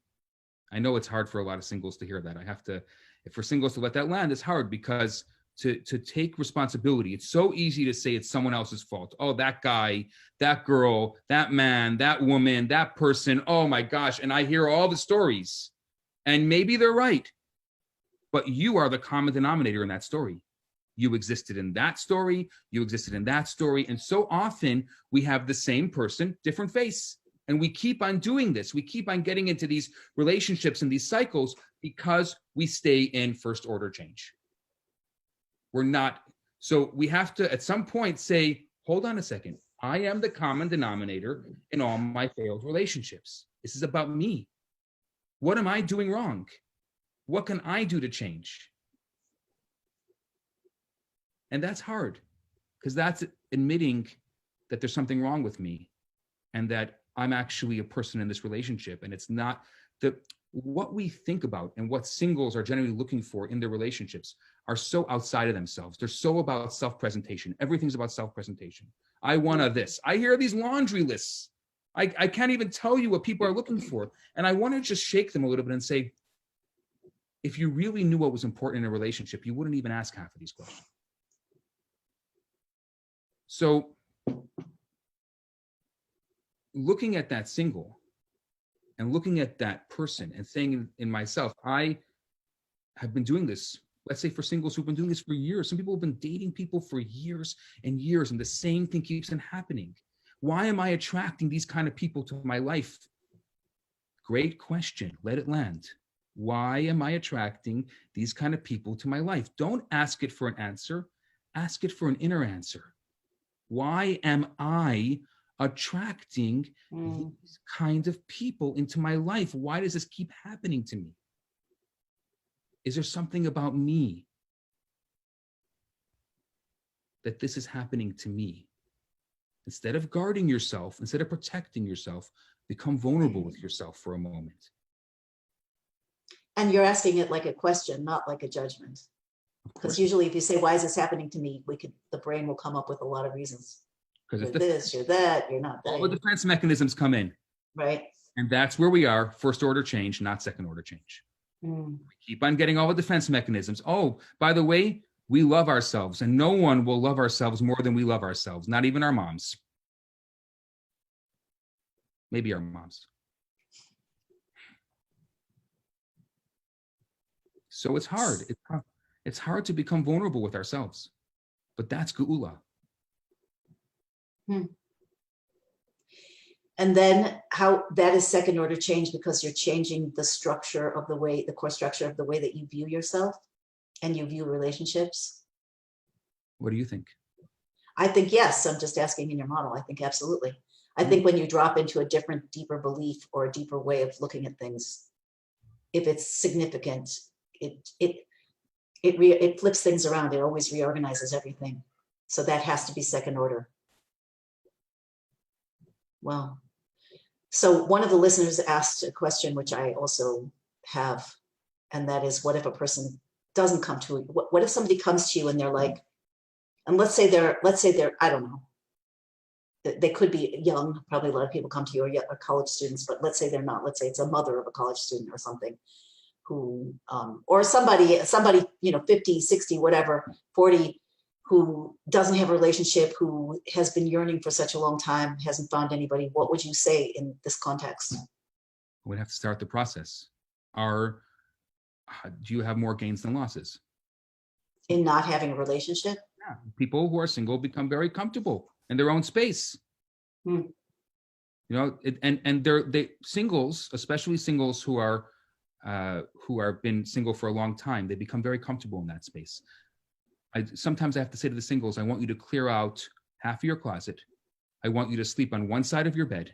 I know it's hard for a lot of singles to hear that. If for singles to let that land, it's hard, because to take responsibility, it's so easy to say it's someone else's fault. Oh, that guy, that girl, that man, that woman, that person, oh my gosh. And I hear all the stories, and maybe they're right, but you are the common denominator in that story. You existed in that story, you existed in that story. And so often we have the same person, different face. And we keep on doing this. We keep on getting into these relationships and these cycles because we stay in first order change. We're not. So we have to, at some point, say, hold on a second. I am the common denominator in all my failed relationships. This is about me. What am I doing wrong? What can I do to change? And that's hard, because that's admitting that there's something wrong with me, and that I'm actually a person in this relationship. And it's not what we think about and what singles are generally looking for in their relationships are so outside of themselves. They're so about self-presentation. Everything's about self-presentation. I want this. I hear these laundry lists. I can't even tell you what people are looking for. And I want to just shake them a little bit and say, if you really knew what was important in a relationship, you wouldn't even ask half of these questions. So looking at that single and looking at that person and saying in myself, I have been doing this, let's say for singles who've been doing this for years. Some people have been dating people for years and years, and the same thing keeps on happening. Why am I attracting these kind of people to my life? Great question. Let it land. Why am I attracting these kind of people to my life? Don't ask it for an answer. Ask it for an inner answer. Why am I attracting these kinds of people into my life? Why does this keep happening to me? Is there something about me that this is happening to me? Instead of guarding yourself, instead of protecting yourself, become vulnerable with yourself for a moment. And you're asking it like a question, not like a judgment. Because usually if you say, why is this happening to me? The brain will come up with a lot of reasons. You're this, you're that, you're not that. All the defense mechanisms come in. Right. And that's where we are, first order change, not second order change. We keep on getting all the defense mechanisms. Oh, by the way, we love ourselves, and no one will love ourselves more than we love ourselves, not even our moms. Maybe our moms. So it's hard. It's hard to become vulnerable with ourselves, but that's Geula. And then how that is second order change, because you're changing the structure of the core structure of the way that you view yourself and you view relationships. What do you think? I think, yes, I'm just asking in your model. I think absolutely. I think when you drop into a different, deeper belief or a deeper way of looking at things, if it's significant, it flips things around. It always reorganizes everything. So that has to be second order. Wow. So one of the listeners asked a question, which I also have, and that is, what if a person doesn't come to it? What if somebody comes to you and they're like, and let's say they're, I don't know, they could be young. Probably a lot of people come to you or college students, but let's say they're not. Let's say it's a mother of a college student or something who, or somebody, 50, 60, whatever, 40, who doesn't have a relationship, who has been yearning for such a long time, hasn't found anybody. What would you say in this context? We'd have to start the process. Do you have more gains than losses? In not having a relationship? Yeah. People who are single become very comfortable in their own space. And they're singles, especially singles who are been single for a long time, they become very comfortable in that space. Sometimes I have to say to the singles, I want you to clear out half of your closet. I want you to sleep on one side of your bed.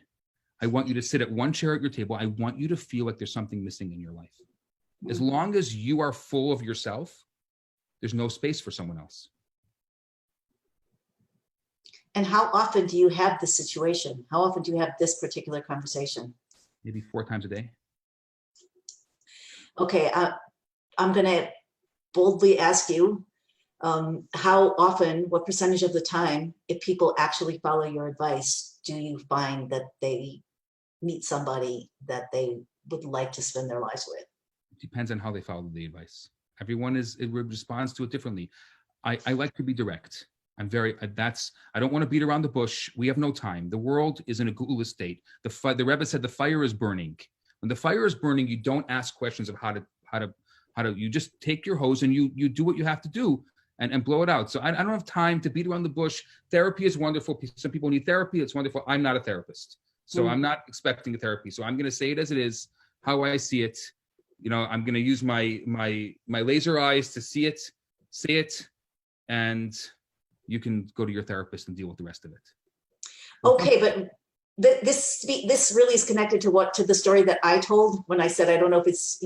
I want you to sit at one chair at your table. I want you to feel like there's something missing in your life. As long as you are full of yourself, there's no space for someone else. And how often do you have this situation? How often do you have this particular conversation? Maybe 4 times a day. Okay, I'm going to boldly ask you, how often, what percentage of the time, if people actually follow your advice, do you find that they meet somebody that they would like to spend their lives with? It depends on how they follow the advice. Everyone responds to it differently. I like to be direct. I don't want to beat around the bush. We have no time. The world is in a Geula state. The Rebbe said the fire is burning. When the fire is burning, you don't ask questions of how to, you just take your hose and you do what you have to do and blow it out. So I don't have time to beat around the bush. Therapy is wonderful. Some people need therapy. It's wonderful. I'm not a therapist. So I'm not expecting a therapy. So I'm going to say it as it is, how I see it. I'm going to use my laser eyes to see it, say it, and you can go to your therapist and deal with the rest of it. Okay, but this really is connected to the story that I told when I said, I don't know if it's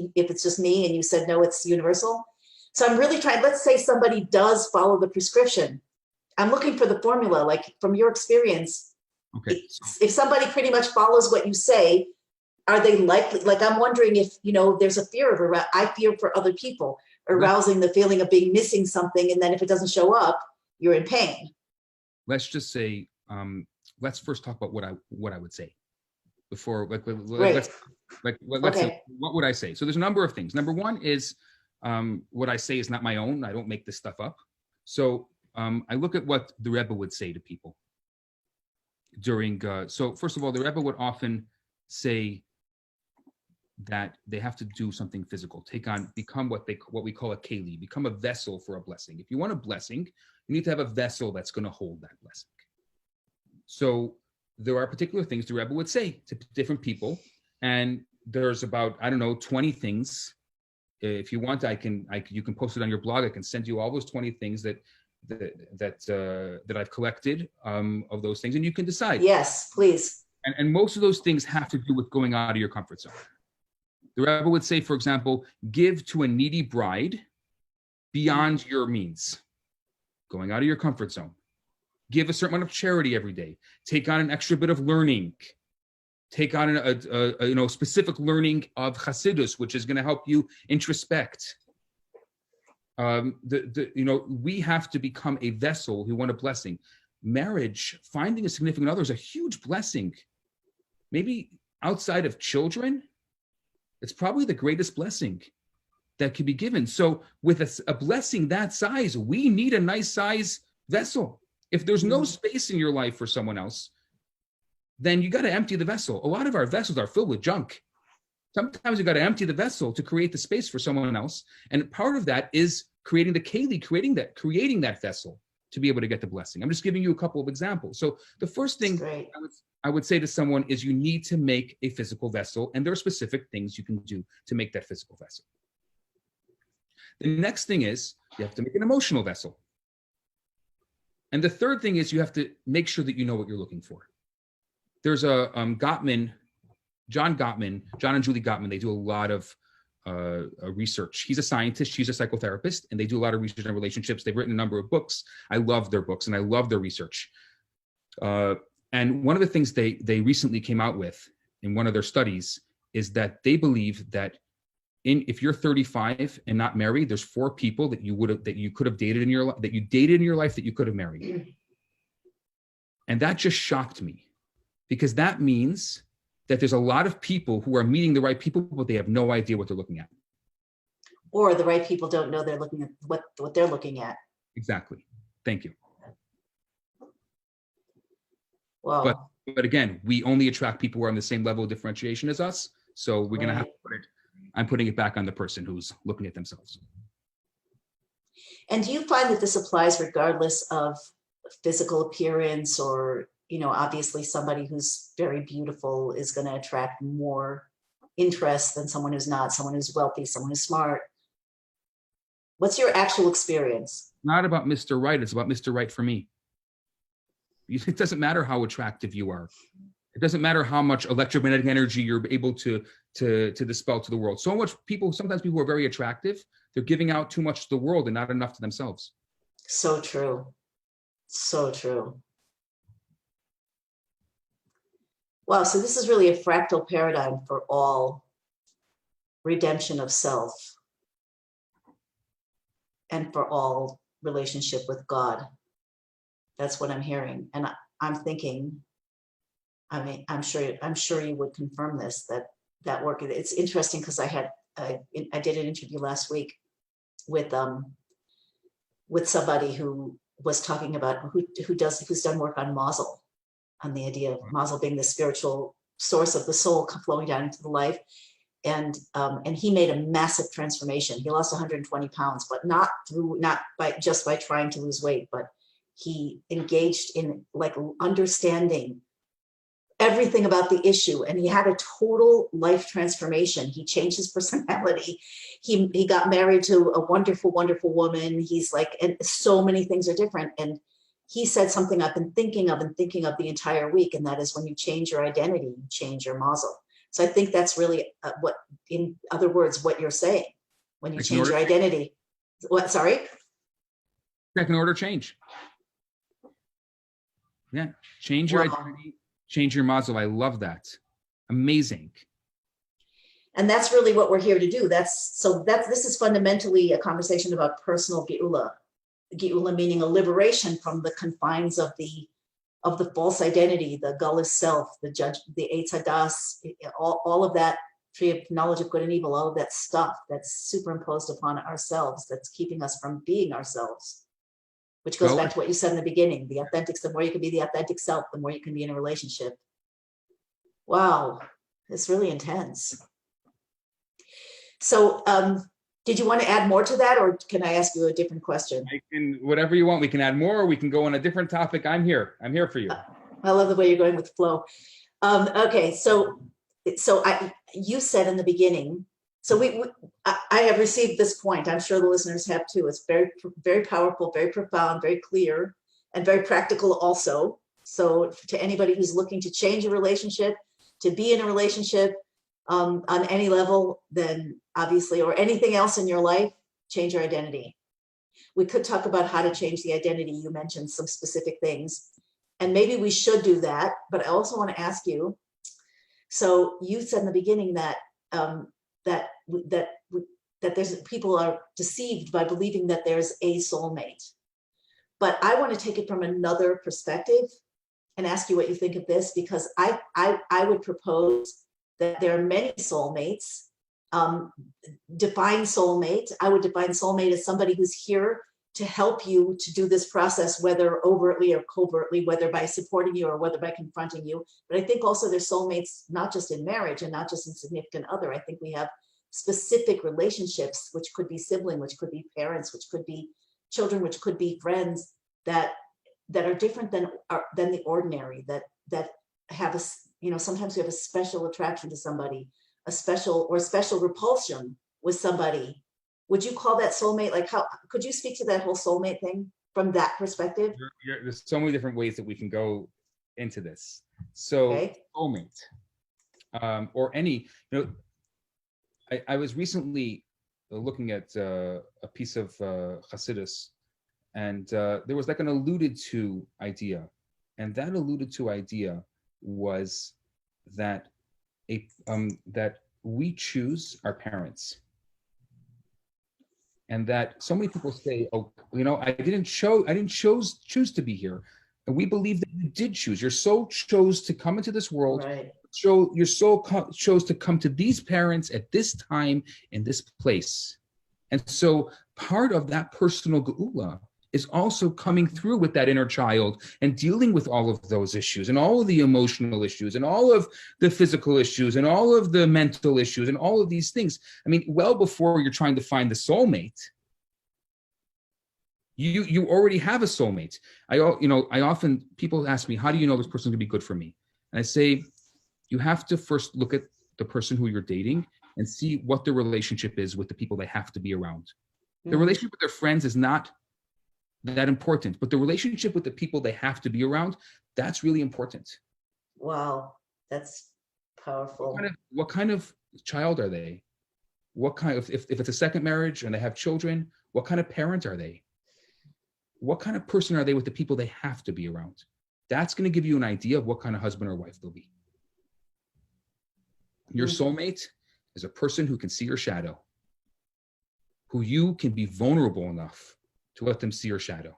just me, and you said, no, it's universal. So I'm really trying, let's say somebody does follow the prescription. I'm looking for the formula, like from your experience. Okay. If somebody pretty much follows what you say, are they likely, like I'm wondering if, there's a fear of, I fear for other people, arousing the feeling of being missing something. And then if it doesn't show up, you're in pain. Let's just say, let's first talk about what I would say before, Right. let's say, what would I say? So there's a number of things. Number one is, what I say is not my own. I don't make this stuff up. So I look at what the Rebbe would say to people during, so first of all, the Rebbe would often say that they have to do something physical, become what we call a keli, become a vessel for a blessing. If you want a blessing, you need to have a vessel that's going to hold that blessing. So there are particular things the Rebbe would say to different people, and there's about, 20 things if you want, you can post it on your blog. I can send you all those 20 things that I've collected of those things, and you can decide. Yes, please. And most of those things have to do with going out of your comfort zone. The Rabbi would say, for example, give to a needy bride beyond your means. Going out of your comfort zone. Give a certain amount of charity every day. Take on an extra bit of learning. Take on a specific learning of Hasidus, which is going to help you introspect. We have to become a vessel who want a blessing. Marriage, finding a significant other is a huge blessing. Maybe outside of children, it's probably the greatest blessing that can be given. So with a blessing that size, we need a nice size vessel. If there's no space in your life for someone else, then you got to empty the vessel. A lot of our vessels are filled with junk. Sometimes you got to empty the vessel to create the space for someone else. And part of that is creating the keli, creating that vessel to be able to get the blessing. I'm just giving you a couple of examples. So the first thing I would say to someone is you need to make a physical vessel, and there are specific things you can do to make that physical vessel. The next thing is you have to make an emotional vessel. And the third thing is you have to make sure that you know what you're looking for. There's a John and Julie Gottman, they do a lot of research. He's a scientist, she's a psychotherapist, and they do a lot of research on relationships. They've written a number of books. I love their books and I love their research. And one of the things they recently came out with in one of their studies is that they believe that if you're 35 and not married, there's 4 people that you could have dated in your life, that you dated in your life that you could have married. And that just shocked me, because that means that there's a lot of people who are meeting the right people, but they have no idea what they're looking at. Or the right people don't know they're looking at what they're looking at. Exactly. Thank you. Wow. But again, we only attract people who are on the same level of differentiation as us. So we're going to have to I'm putting it back on the person who's looking at themselves. And do you find that this applies regardless of physical appearance, or, obviously somebody who's very beautiful is going to attract more interest than someone who's not, someone who's wealthy, someone who's smart? What's your actual experience? Not about Mr. Right. It's about Mr. Right for me. It doesn't matter how attractive you are. It doesn't matter how much electromagnetic energy you're able to dispel to the world. Sometimes people are very attractive. They're giving out too much to the world and not enough to themselves. So true. So true. Wow, so this is really a fractal paradigm for all redemption of self and for all relationship with God. That's what I'm hearing. And I'm thinking, I'm sure you would confirm this, that work. It's interesting because I did an interview last week with somebody who was talking about who's done work on Mazel, on the idea of Mazel being the spiritual source of the soul flowing down into the life. And he made a massive transformation. He lost 120 pounds, but not by trying to lose weight, but he engaged in understanding everything about the issue, and he had a total life transformation. He changed his personality. He got married to a wonderful, wonderful woman. And so many things are different. And he said something I've been thinking of the entire week, and that is when you change your identity, you change your mazel. So I think that's really what, in other words, what you're saying. When you change your identity. What? Sorry? Second order change. Yeah, change your identity. Change your mazel. I love that. Amazing. And that's really what we're here to do. This is fundamentally a conversation about personal geula. Geula meaning a liberation from the confines of the false identity, the gullus self, the judge, the eitz hadas, all of that tree of knowledge of good and evil, all of that stuff that's superimposed upon ourselves, that's keeping us from being ourselves. Which goes back to what you said in the beginning, the more you can be the authentic self, the more you can be in a relationship. Wow, it's really intense. So did you want to add more to that, or can I ask you a different question? Whatever you want. We can add more, or we can go on a different topic. I'm here for you. I love the way you're going with flow. Okay, so you said in the beginning, So I have received this point. I'm sure the listeners have too. It's very, very powerful, very profound, very clear, and very practical also. So to anybody who's looking to change a relationship, to be in a relationship on any level, then obviously, or anything else in your life, change your identity. We could talk about how to change the identity. You mentioned some specific things, and maybe we should do that. But I also want to ask you. So you said in the beginning that that there's people are deceived by believing that there's a soulmate. But I want to take it from another perspective and ask you what you think of this, because I would propose that there are many soulmates. Define soulmate. I would define soulmate as somebody who's here to help you to do this process, whether overtly or covertly, whether by supporting you or whether by confronting you. But I think also there's soulmates, not just in marriage and not just in significant other. I think we have specific relationships, which could be sibling, which could be parents, which could be children, which could be friends, that are different than the ordinary, that have a, sometimes we have a special attraction to somebody, a special repulsion with somebody. Would you call that soulmate? Like, how could you speak to that whole soulmate thing from that perspective? There's so many different ways that we can go into this. So Okay. soulmate, or any, I was recently looking at a piece of Hasidus, and there was like an alluded to idea, and that alluded to idea was that that we choose our parents. And that so many people say, oh, I didn't choose to be here. And we believe that you did choose. Your soul chose to come into this world. Right. So your soul chose to come to these parents at this time in this place. And so part of that personal geula is also coming through with that inner child and dealing with all of those issues and all of the emotional issues and all of the physical issues and all of the mental issues and all of these things. I mean, well before you're trying to find the soulmate, you already have a soulmate. I often, people ask me, how do you know this person's gonna be good for me? And I say, you have to first look at the person who you're dating and see what the relationship is with the people they have to be around. Mm-hmm. The relationship with their friends is not that important, but the relationship with the people they have to be around, that's really important. Wow, that's powerful. What kind of child are they? What kind of, if it's a second marriage and they have children, what kind of parent are they? What kind of person are they with the people they have to be around? That's going to give you an idea of what kind of husband or wife they'll be. Your soulmate is a person who can see your shadow, who you can be vulnerable enough to let them see your shadow,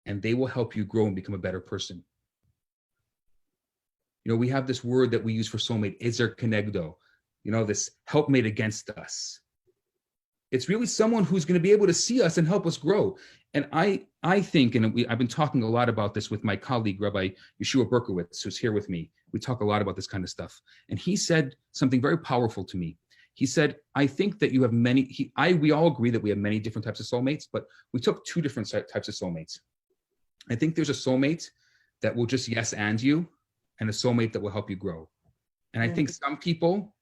and they will help you grow and become a better person. We have this word that we use for soulmate, ezer kenegdo, this helpmate against us. It's really someone who's going to be able to see us and help us grow. And I think, and I've been talking a lot about this with my colleague, Rabbi Yeshua Berkowitz, who's here with me. We talk a lot about this kind of stuff. And he said something very powerful to me. He said, I think that you have we all agree that we have many different types of soulmates, but we took two different types of soulmates. I think there's a soulmate that will just yes and you, and a soulmate that will help you grow. And I think some people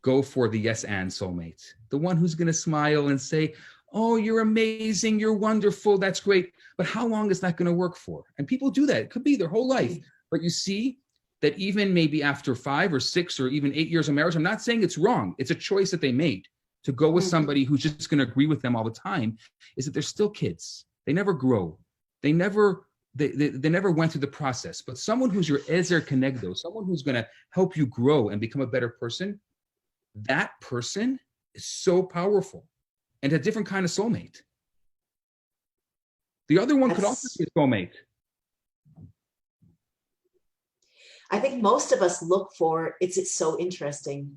go for the yes and soulmate, the one who's going to smile and say, oh, you're amazing, you're wonderful, that's great. But how long is that going to work for? And people do that. It could be their whole life. But you see that even maybe after 5 or 6 or even 8 years of marriage, I'm not saying it's wrong. It's a choice that they made to go with somebody who's just going to agree with them all the time, is that they're still kids. They never grow. They never went through the process. But someone who's your ezer kenegdo, someone who's going to help you grow and become a better person, that person is so powerful and a different kind of soulmate. The other one could also be a soulmate. I think most of us look for, it's so interesting.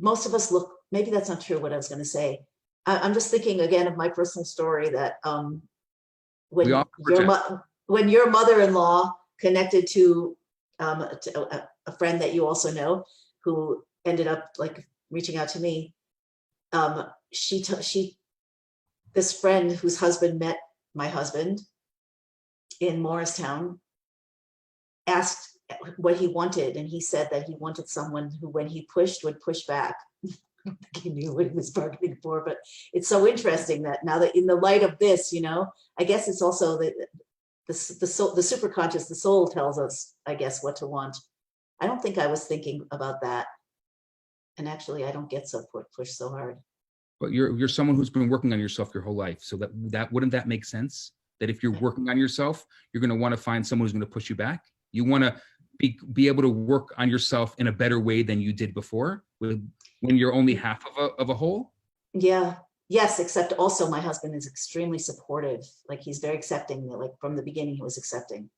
Most of us look, maybe that's not true what I was going to say. I'm just thinking again of my personal story that when your mother-in-law connected to a friend that you also know, who ended up like reaching out to me, this friend whose husband met my husband in Morristown asked what he wanted, and he said that he wanted someone who, when he pushed, would push back. I don't think he knew what he was bargaining for, but it's so interesting that now that in the light of this, I guess it's also that the soul, the superconscious, the soul tells us, I guess, what to want. I don't think I was thinking about that. And actually, I don't get so pushed so hard. But you're someone who's been working on yourself your whole life. So that wouldn't that make sense? That if you're working on yourself, you're going to want to find someone who's going to push you back. You want to be able to work on yourself in a better way than you did before, when you're only half of a whole. Yeah. Yes, except also my husband is extremely supportive. Like he's very accepting. Like from the beginning, he was accepting.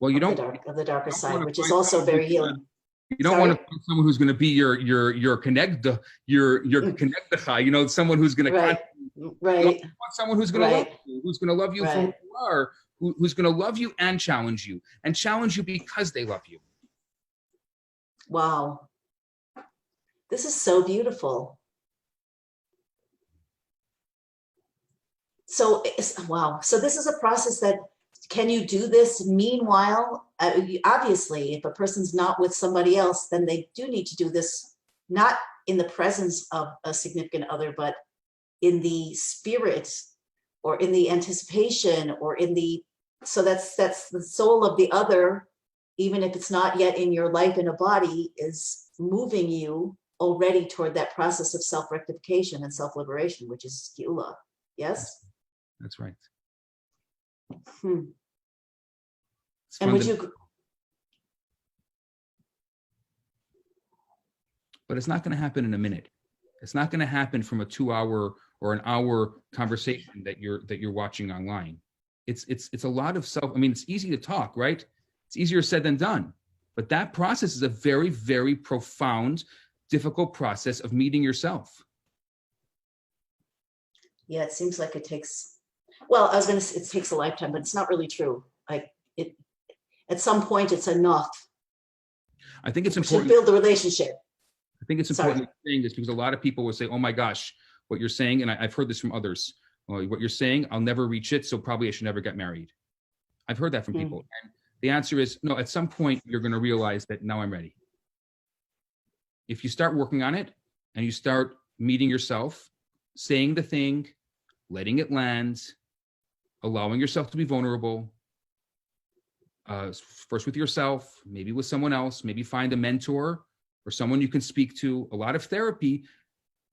Well, you don't of the darker side, which is find also someone very healing. You don't want to find someone who's going to be your connect connect, someone who's going to right. You want someone who's going to love you, who's going to love you for who you are, who's going to love you and challenge you because they love you. Wow. This is so beautiful. So, wow. So this is a process that, can you do this meanwhile? Obviously, if a person's not with somebody else, then they do need to do this, not in the presence of a significant other, but in the spirit or in the anticipation or so that's the soul of the other, even if it's not yet in your life in a body, is moving you already toward that process of self-rectification and self-liberation, which is Geula. Yes? That's right. And would you? But it's not going to happen in a minute. It's not going to happen from a 2-hour or an hour conversation that you're watching online. It's a lot of self. I mean, it's easy to talk, right? It's easier said than done. But that process is a very, very profound, difficult process of meeting yourself. Yeah, it seems like it takes. Well, I was going to say it takes a lifetime, but it's not really true. Like at some point, it's enough. I think it's important to build the relationship. I think it's important saying this because a lot of people will say, "Oh my gosh, what you're saying," and I've heard this from others. What you're saying, I'll never reach it, so probably I should never get married. I've heard that from people, and the answer is no. At some point, you're going to realize that now I'm ready. If you start working on it and you start meeting yourself, saying the thing, letting it land, allowing yourself to be vulnerable, first with yourself, maybe with someone else, maybe find a mentor or someone you can speak to. A lot of therapy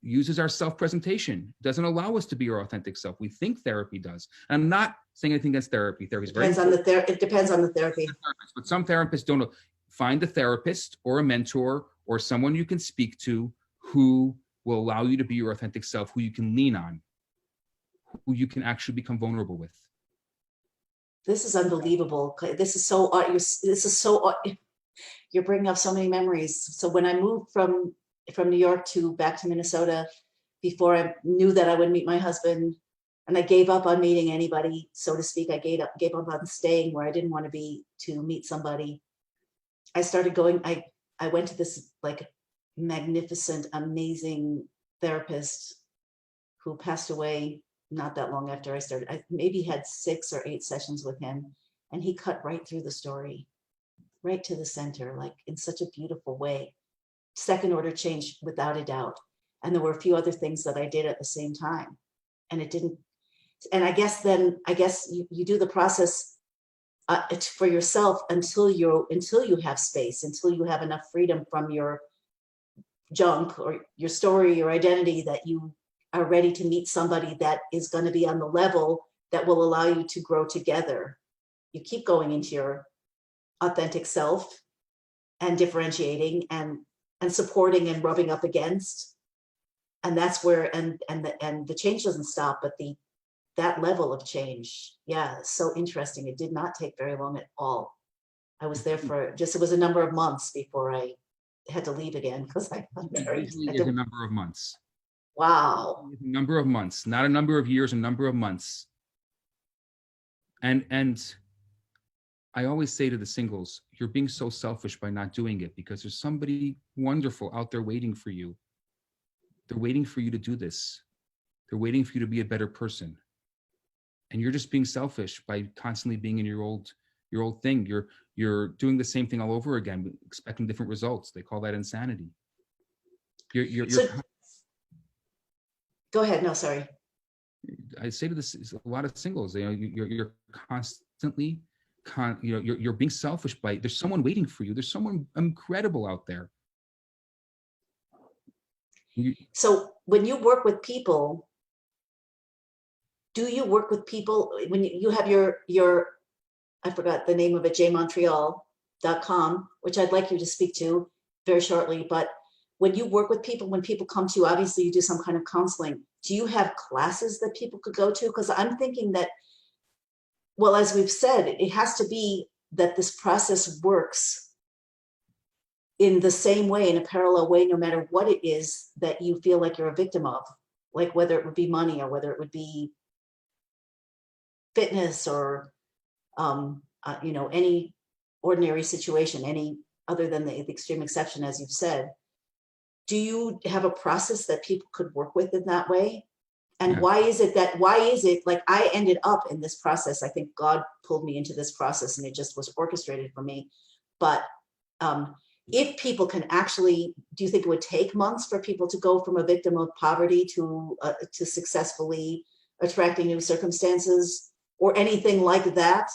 uses our self-presentation, doesn't allow us to be our authentic self. We think therapy does. And I'm not saying anything against therapy. Therapy is very important. It depends on the therapy. But some therapists don't. Find a therapist or a mentor or someone you can speak to who will allow you to be your authentic self, who you can lean on, who you can actually become vulnerable with. This is unbelievable. This is so. You're bringing up so many memories. So when I moved from New York back to Minnesota, before I knew that I would meet my husband, and I gave up on meeting anybody, so to speak. I gave up on staying where I didn't want to be to meet somebody. I started going. I went to this like magnificent, amazing therapist who passed away not that long after I started. I maybe had 6 or 8 sessions with him, and he cut right through the story, right to the center, like in such a beautiful way. Second order change without a doubt. And there were a few other things that I did at the same time, and it didn't. And I guess you do the process for yourself until you have space, until you have enough freedom from your junk or your story, your identity, that you are ready to meet somebody that is going to be on the level that will allow you to grow together. You keep going into your authentic self and differentiating and supporting and rubbing up against. And that's where, and the change doesn't stop, but that level of change, yeah, so interesting. It did not take very long at all. I was there it was a number of months before I had to leave again because I got married. Usually is a number of months. Wow. A number of months, not a number of years, a number of months. And I always say to the singles, you're being so selfish by not doing it because there's somebody wonderful out there waiting for you. They're waiting for you to do this. They're waiting for you to be a better person. And you're just being selfish by constantly being in your old thing. You're doing the same thing all over again, expecting different results. They call that insanity. Go ahead. No, sorry. I say to this a lot of singles, you're constantly, you're being selfish by, there's someone waiting for you. There's someone incredible out there. So when you work with people, do you work with people when you have your, I forgot the name of it, jmontreal.com, which I'd like you to speak to very shortly. But when you work with people, when people come to you, obviously you do some kind of counseling. Do you have classes that people could go to? Because I'm thinking that, well, as we've said, it has to be that this process works in the same way, in a parallel way, no matter what it is that you feel like you're a victim of, like whether it would be money or whether it would be fitness or, any ordinary situation, any other than the extreme exception, as you've said. Do you have a process that people could work with in that way? And why is it like I ended up in this process? I think God pulled me into this process and it just was orchestrated for me. But if people can actually, do you think it would take months for people to go from a victim of poverty to successfully attracting new circumstances or anything like that?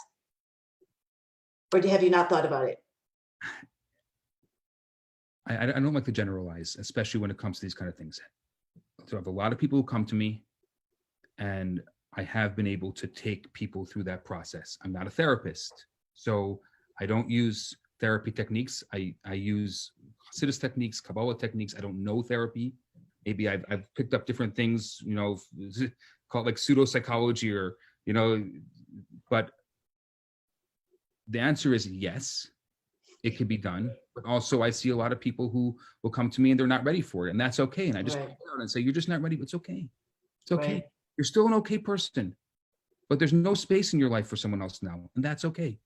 Or have you not thought about it? I don't like to generalize, especially when it comes to these kind of things. So I have a lot of people who come to me, and I have been able to take people through that process. I'm not a therapist, so I don't use therapy techniques. I use Hasidus techniques, Kabbalah techniques. I don't know therapy. Maybe I've picked up different things, called like pseudo-psychology or, but the answer is yes, it can be done. But also I see a lot of people who will come to me and they're not ready for it, and that's okay. And I just call out and say, you're just not ready, but it's okay. It's okay. Right. You're still an okay person, but there's no space in your life for someone else now, and that's okay.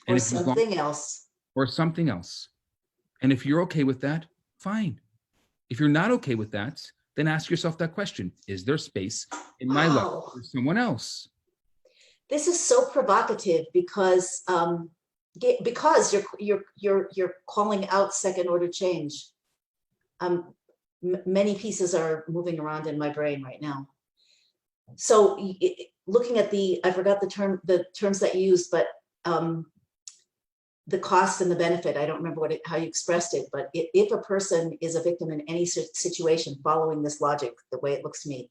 Or something else. Or something else. And if you're okay with that, fine. If you're not okay with that, then ask yourself that question. Is there space in my life for someone else? This is so provocative because you're calling out second order change. Many pieces are moving around in my brain right now. So looking at I forgot the terms that you used, but the cost and the benefit, I don't remember how you expressed it, but if a person is a victim in any situation following this logic, the way it looks to me,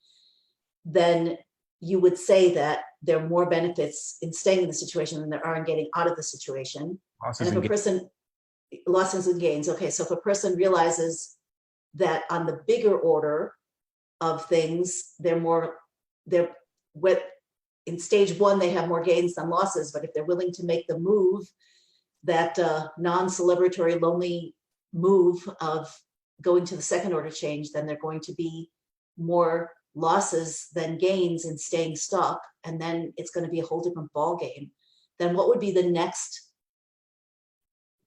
then you would say that there are more benefits in staying in the situation than there are in getting out of the situation. Losses and gains. Okay, so if a person realizes that on the bigger order of things, in stage one, they have more gains than losses, but if they're willing to make the move, that non-celebratory, lonely move of going to the second order change, then they're going to be more losses than gains in staying stuck. And then it's going to be a whole different ball game. Then what would be the next?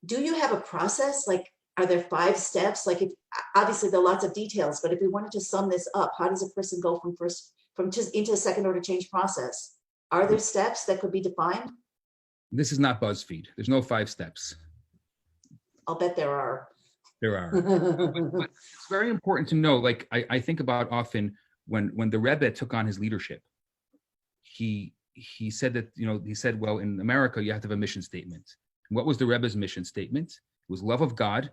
Do you have a process? Like, are there 5 steps? Like, obviously there are lots of details, but if we wanted to sum this up, how does a person go into a second order change process? Are there steps that could be defined? This is not BuzzFeed. There's no 5 steps. I'll bet there are. There are. But it's very important to know, like I think about often when the Rebbe took on his leadership, he said that, he said, well, in America, you have to have a mission statement. And what was the Rebbe's mission statement? It was love of God,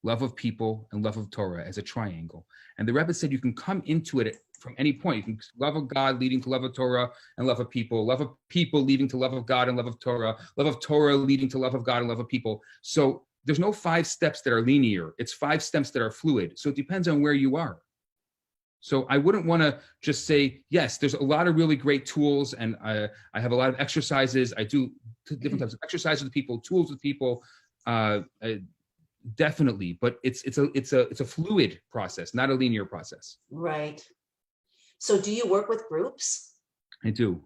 love of people, and love of Torah as a triangle. And the Rebbe said you can come into it from any point. You can love of God leading to love of Torah and love of people leading to love of God and love of Torah leading to love of God and love of people. So there's no 5 steps that are linear. It's 5 steps that are fluid. So it depends on where you are. So I wouldn't want to just say, yes, there's a lot of really great tools, and I have a lot of exercises. I do different types of exercises with people, tools with people, definitely. But it's a fluid process, not a linear process. Right. So do you work with groups? I do.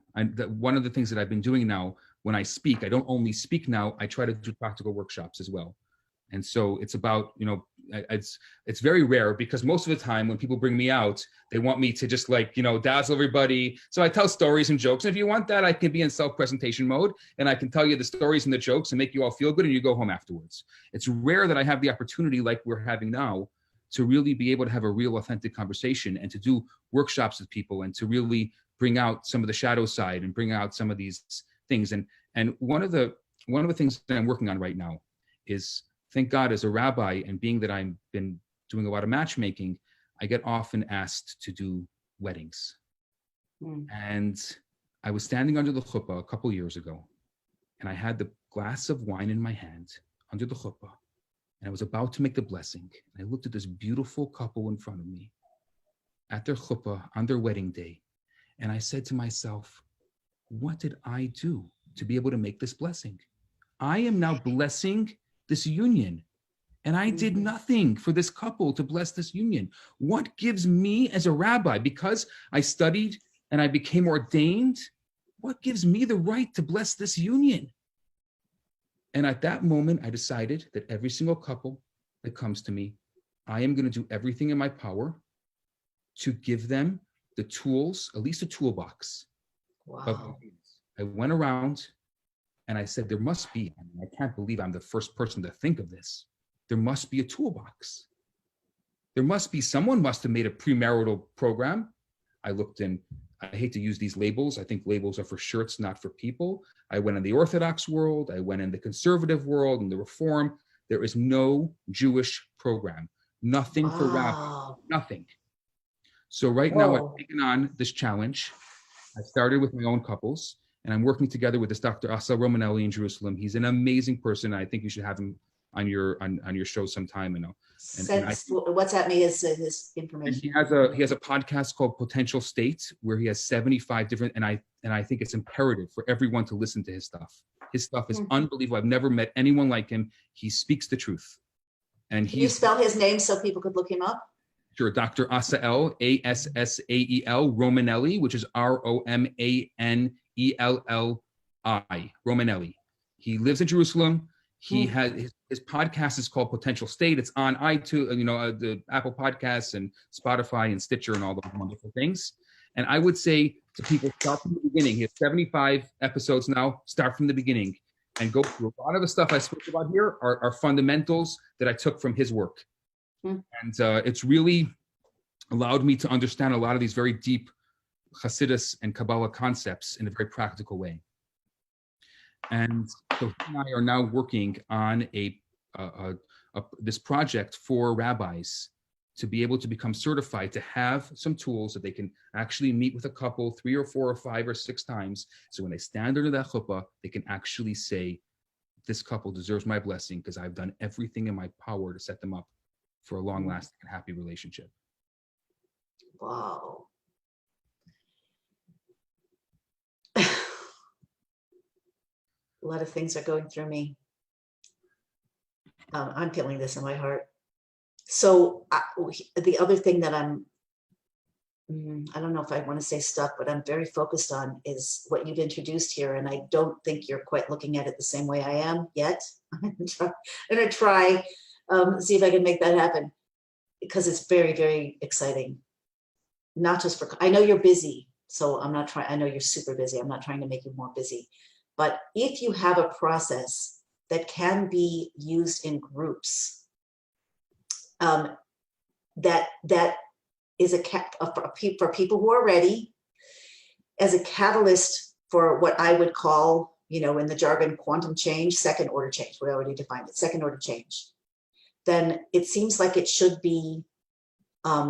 One of the things that I've been doing now, when I speak, I don't only speak now, I try to do practical workshops as well. And so it's about, it's very rare because most of the time when people bring me out, they want me to just dazzle everybody. So I tell stories and jokes. And if you want that, I can be in self-presentation mode and I can tell you the stories and the jokes and make you all feel good and you go home afterwards. It's rare that I have the opportunity like we're having now to really be able to have a real authentic conversation and to do workshops with people and to really bring out some of the shadow side and bring out some of these things. And one of the things that I'm working on right now is, thank God, as a rabbi and being that I've been doing a lot of matchmaking, I get often asked to do weddings. And I was standing under the chuppah a couple years ago, and I had the glass of wine in my hand under the chuppah, and I was about to make the blessing. And I looked at this beautiful couple in front of me at their chuppah on their wedding day, and I said to myself, what did I do to be able to make this blessing? I am now blessing this union, and I did nothing for this couple to bless this union. What gives me as a rabbi, because I studied and I became ordained, what gives me the right to bless this union? And at that moment, I decided that every single couple that comes to me, I am going to do everything in my power to give them the tools, at least a toolbox. Wow. I went around and I said, there must be, I can't believe I'm the first person to think of this. There must be a toolbox. There must be, someone must have made a premarital program. I looked in, I hate to use these labels. I think labels are for shirts, not for people. I went in the Orthodox world. I went in the conservative world and the Reform. There is no Jewish program. Nothing for rabbis, nothing. So right now I've taken on this challenge. I started with my own couples, and I'm working together with this Dr. Asa Romanelli in Jerusalem. He's an amazing person. I think you should have him on your show sometime. WhatsApp me his information. He has a podcast called Potential State, where he has 75 different, and I think it's imperative for everyone to listen to his stuff. His stuff is unbelievable. I've never met anyone like him. He speaks the truth. And Can you spell his name so people could look him up? Sure, Dr. Asael, Assael Romanelli, which is Romanelli, Romanelli. He lives in Jerusalem. He has his podcast is called Potential State. It's on iTunes, the Apple Podcasts and Spotify and Stitcher and all those wonderful things. And I would say to people, start from the beginning. He has 75 episodes now. Start from the beginning and go through. A lot of the stuff I spoke about here are fundamentals that I took from his work. And it's really allowed me to understand a lot of these very deep Hasidus and Kabbalah concepts in a very practical way. And so he and I are now working on this project for rabbis to be able to become certified, to have some tools that they can actually meet with a couple 3 or 4 or 5 or 6 times. So when they stand under that chuppah, they can actually say, this couple deserves my blessing because I've done everything in my power to set them up for a long-lasting and happy relationship. Wow. A lot of things are going through me. I'm feeling this in my heart. So the other thing that I don't know if I want to say stuck, but I'm very focused on is what you've introduced here. And I don't think you're quite looking at it the same way I am yet. I'm going to try, see if I can make that happen, because it's very, very exciting. Not just for, I know you're busy, so I'm not trying, I know you're super busy. I'm not trying to make you more busy. But if you have a process that can be used in groups, that is for people who are ready, as a catalyst for what I would call, in the jargon, quantum change, second order change. We already defined it, second order change. Then it seems like it should be, I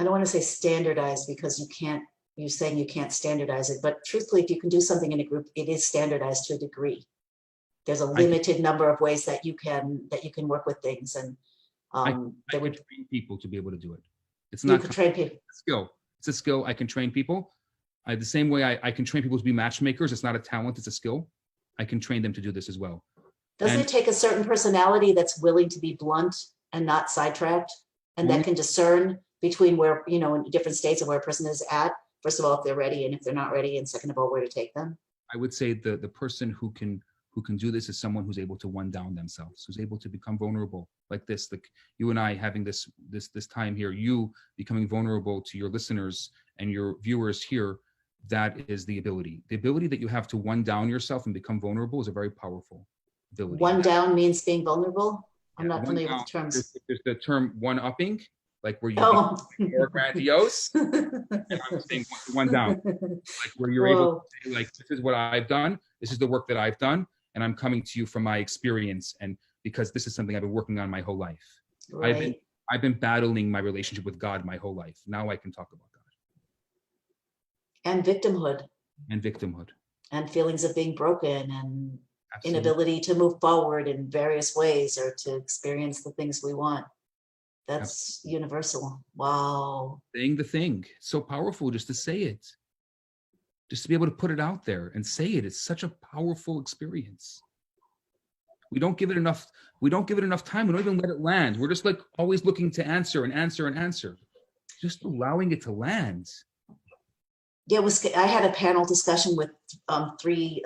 don't want to say standardized, because you're saying you can't standardize it, but truthfully, if you can do something in a group, it is standardized to a degree. There's a limited number of ways that you can work with things, and I can train people to be able to do it. It's not, you can train people. It's a skill. It's a skill. I can train people. The same way I can train people to be matchmakers. It's not a talent. It's a skill. I can train them to do this as well. Doesn't it take a certain personality that's willing to be blunt and not sidetracked, and that can discern between where, in different states of where a person is at? First of all, if they're ready, and if they're not ready, and second of all, where to take them. I would say the person who can do this is someone who's able to one down themselves, who's able to become vulnerable like this. Like you and I having this time here, you becoming vulnerable to your listeners and your viewers here. That is the ability. The ability that you have to one down yourself and become vulnerable is a very powerful ability. One down means being vulnerable? I'm not familiar with the terms. There's the term one-upping, like where you Oh. become more grandiose, and I'm saying one down, like where you're able to say, like, this is what I've done, this is the work that I've done, and I'm coming to you from my experience, and because this is something I've been working on my whole life. Right. I've been battling my relationship with God my whole life. Now I can talk about God. And victimhood. And victimhood. And feelings of being broken and Absolutely. inability to move forward in various ways or to experience the things we want. That's universal. Wow. Saying the thing. So powerful just to say it. Just to be able to put it out there and say it. It's such a powerful experience. We don't give it enough time. We don't even let it land. We're just like always looking to answer and answer and answer. Just allowing it to land. Yeah, I had a panel discussion with three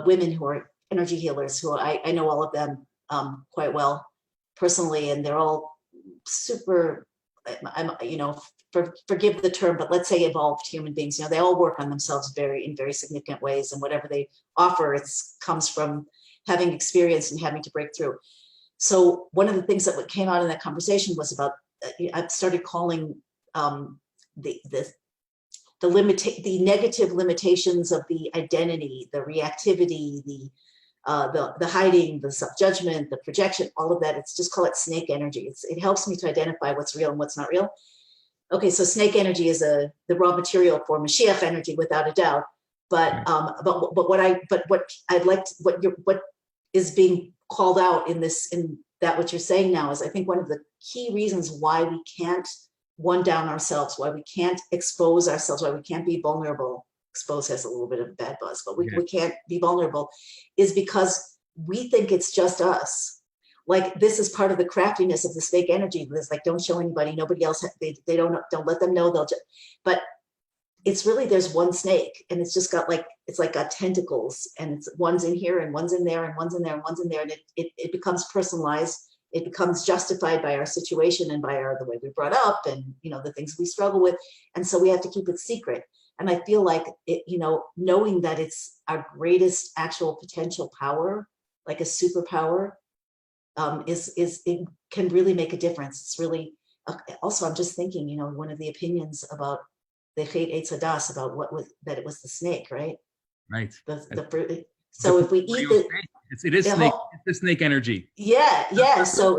women who are energy healers, who I know all of them quite well personally, and they're all super, forgive the term, but let's say evolved human beings. They all work on themselves in very significant ways, and whatever they offer, comes from having experience and having to break through. So one of the things that came out in that conversation was about, I started calling the negative limitations of the identity, the reactivity, the hiding, the self-judgment, the projection, all of that. It's just call it snake energy. It helps me to identify what's real and what's not real. Okay, so snake energy is the raw material for Mashiach energy, without a doubt. But what is being called out in that what you're saying now is, I think, one of the key reasons why we can't one down ourselves, why we can't expose ourselves, why we can't be vulnerable. Expose has a little bit of a bad buzz, but we can't be vulnerable, is because we think it's just us. Like, this is part of the craftiness of the snake energy. It's like, don't show anybody, nobody else, they don't let them know, but it's really, there's one snake, and it's just got got tentacles, and one's in here and one's in there and one's in there and one's in there, and it becomes personalized. It becomes justified by our situation and by the way we brought up, and the things we struggle with, and so we have to keep it secret. And I feel like knowing that it's our greatest actual potential power, like a superpower, it can really make a difference. It's really also, I'm just thinking, one of the opinions about the Chet Eitz Hadas, about that it was the snake, right? Right. The fruit. So if we eat it is snake. It's the snake energy. Yeah. So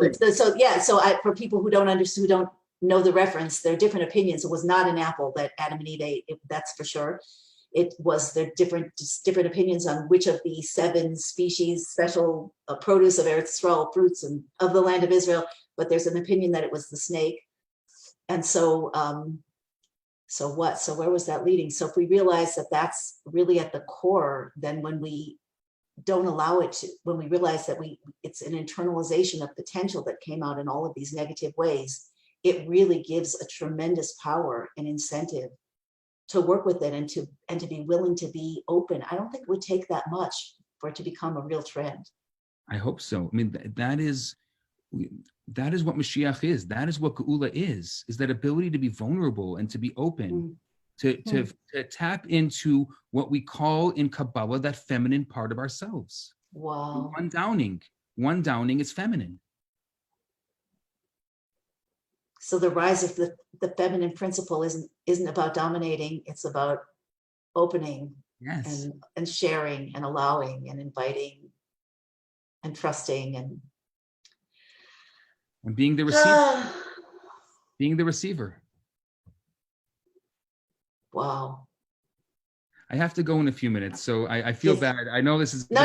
for people who don't understand, who don't know the reference, there are different opinions. It was not an apple that Adam and Eve ate, that's for sure. It was their different opinions on which of the 7 species, special produce of Eretz Yisrael, fruits and of the land of Israel. But there's an opinion that it was the snake. And so, so what? So where was that leading? So if we realize that that's really at the core, then when we don't allow it to, when we realize that it's an internalization of potential that came out in all of these negative ways, it really gives a tremendous power and incentive to work with it and to be willing to be open. I don't think it would take that much for it to become a real trend. I hope so. I mean, that is what Mashiach is. That is what Geula is that ability to be vulnerable and to be open, to tap into what we call in Kabbalah that feminine part of ourselves. Wow. One downing is feminine. So the rise of the feminine principle isn't about dominating. It's about opening, yes, and sharing and allowing and inviting and trusting and being the receiver. Being the receiver. Wow. I have to go in a few minutes, so I feel bad. I know this is no.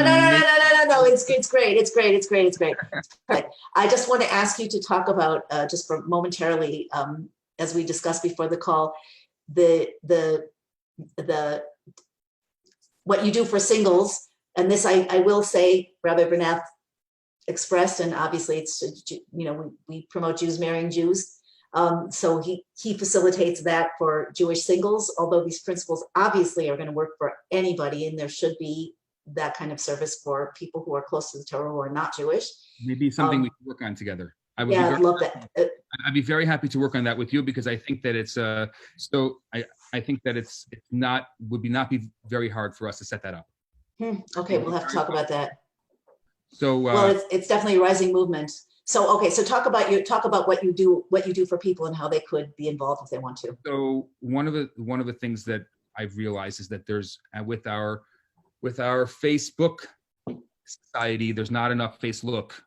It's great. I just want to ask you to talk about just for momentarily, as we discussed before the call, the what you do for singles, and this I will say, Rabbi Bernath expressed, and obviously it's we promote Jews marrying Jews. So he facilitates that for Jewish singles, although these principles obviously are going to work for anybody, and there should be that kind of service for people who are close to the Torah who are not Jewish. Maybe something we can work on together. I'd love that. I'd be very happy to work on that with you, because I think that it's I think that it's not be very hard for us to set that up. Okay, we'll have to talk about that. So well, it's definitely a rising movement. So, okay, so talk about what you do for people and how they could be involved if they want to. So one of the things that I've realized is that there's with our Facebook society, there's not enough face look,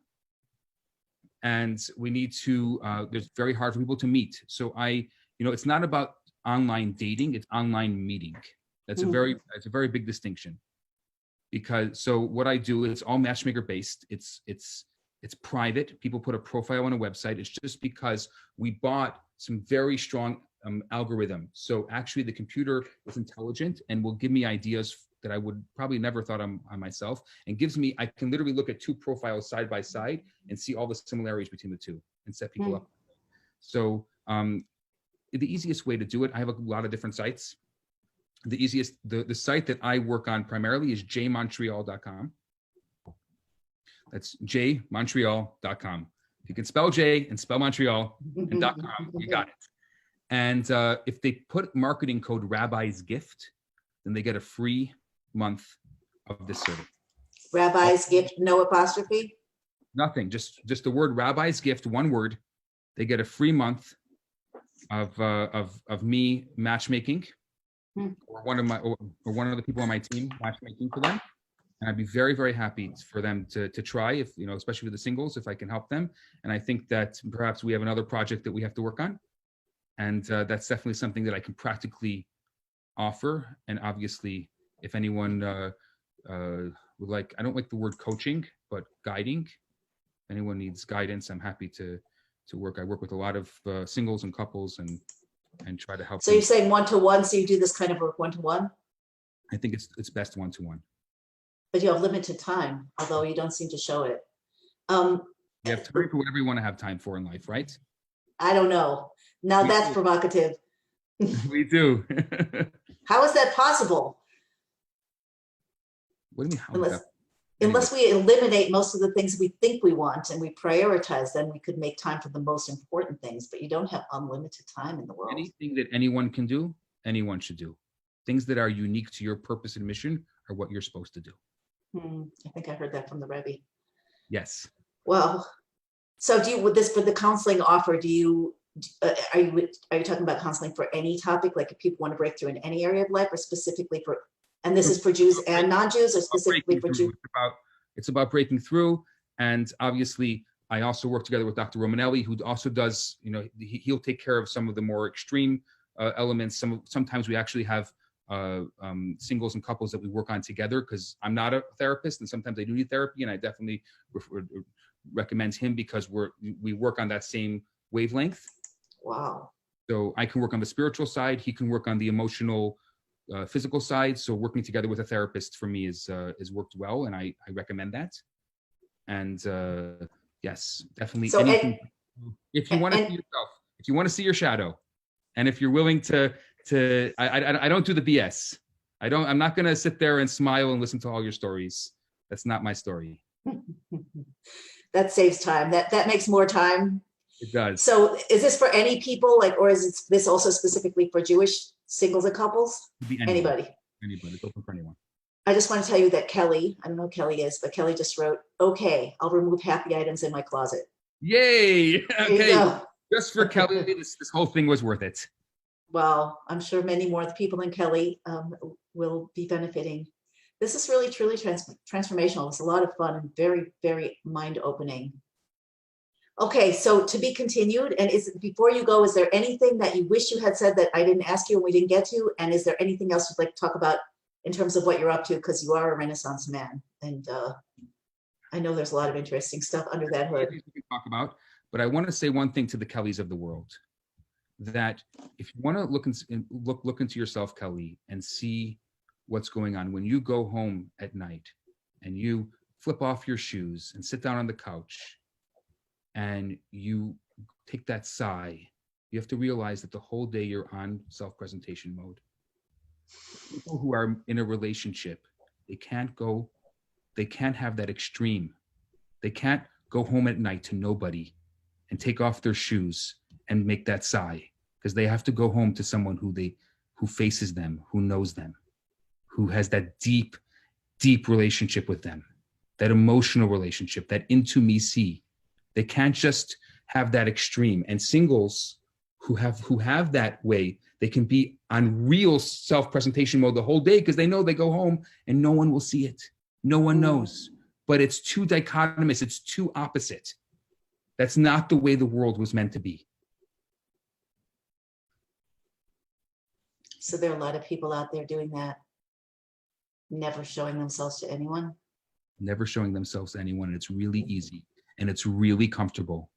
and we need to. There's very hard for people to meet. So it's not about online dating; it's online meeting. That's it's a very big distinction. Because so what I do, it's all matchmaker based. It's private. People put a profile on a website. It's just because we bought some very strong algorithm. So actually the computer is intelligent and will give me ideas that I would probably never thought on myself, and I can literally look at two profiles side by side and see all the similarities between the two and set people up. So the easiest way to do it, I have a lot of different sites. The site that I work on primarily is jmontreal.com. That's jmontreal.com. If you can spell J and spell Montreal and .com, you got it. And if they put marketing code Rabbi's Gift, then they get a free month of this service. Rabbi's Gift, no apostrophe? Nothing, just the word Rabbi's Gift, one word. They get a free month of me matchmaking, or one of the people on my team matchmaking for them. And I'd be very, very happy for them to try, if especially with the singles, if I can help them. And I think that perhaps we have another project that we have to work on, and that's definitely something that I can practically offer. And obviously, if anyone would like, I don't like the word coaching, but guiding. If anyone needs guidance, I'm happy to work. I work with a lot of singles and couples and try to help. So you're saying one-to-one, so you do this kind of work one-to-one? I think it's best one-to-one. But you have limited time, although you don't seem to show it. You have time for whatever you want to have time for in life, right? I don't know. Now that's provocative. We do. How is that possible? What do you mean? Unless we eliminate most of the things we think we want and we prioritize, then we could make time for the most important things, but you don't have unlimited time in the world. Anything that anyone can do, anyone should do. Things that are unique to your purpose and mission are what you're supposed to do. I think I heard that from the Rabbi. Yes. Well, so for the counseling offer, are you talking about counseling for any topic, like if people want to break through in any area of life, or specifically and this is for Jews and non-Jews, or specifically for Jews? It's about breaking through. And obviously, I also work together with Dr. Romanelli, who also does, he'll take care of some of the more extreme elements. Sometimes we actually have singles and couples that we work on together, because I'm not a therapist, and sometimes I do need therapy, and I definitely recommend him because we work on that same wavelength. Wow. So I can work on the spiritual side, he can work on the emotional, physical side. So working together with a therapist for me is worked well, and I recommend that. And yes, definitely. So if you want to see yourself, if you want to see your shadow, and if you're willing to I don't do the BS. I'm not going to sit there and smile and listen to all your stories. That's not my story. That saves time. That makes more time. It does. So is this for any people, or is this also specifically for Jewish singles and couples? Anybody. It's open for anyone. I just want to tell you that Kelly, I don't know who Kelly is, but Kelly just wrote, "Okay, I'll remove half the items in my closet." Yay. Okay. Just for Kelly, this whole thing was worth it. Well, I'm sure many more people than Kelly will be benefiting. This is really, truly transformational. It's a lot of fun and very, very mind-opening. Okay, so to be continued. And before you go, is there anything that you wish you had said that I didn't ask you and we didn't get to? And is there anything else you'd like to talk about in terms of what you're up to? Because you are a Renaissance man, and I know there's a lot of interesting stuff under that hood. We can talk about, but I want to say one thing to the Kellys of the world. That if you want to look into yourself, Kelly, and see what's going on when you go home at night and you flip off your shoes and sit down on the couch and you take that sigh, you have to realize that the whole day you're on self-presentation mode. People who are in a relationship, they can't have that extreme. They can't go home at night to nobody and take off their shoes and make that sigh, because they have to go home to someone who faces them, who knows them, who has that deep, deep relationship with them, that emotional relationship, that intimacy They can't just have that extreme. And singles who have that way, they can be on real self-presentation mode the whole day because they know they go home and no one will see it. No one knows. But it's too dichotomous. It's too opposite. That's not the way the world was meant to be. So there are a lot of people out there doing that, never showing themselves to anyone. Never showing themselves to anyone. And it's really easy and it's really comfortable.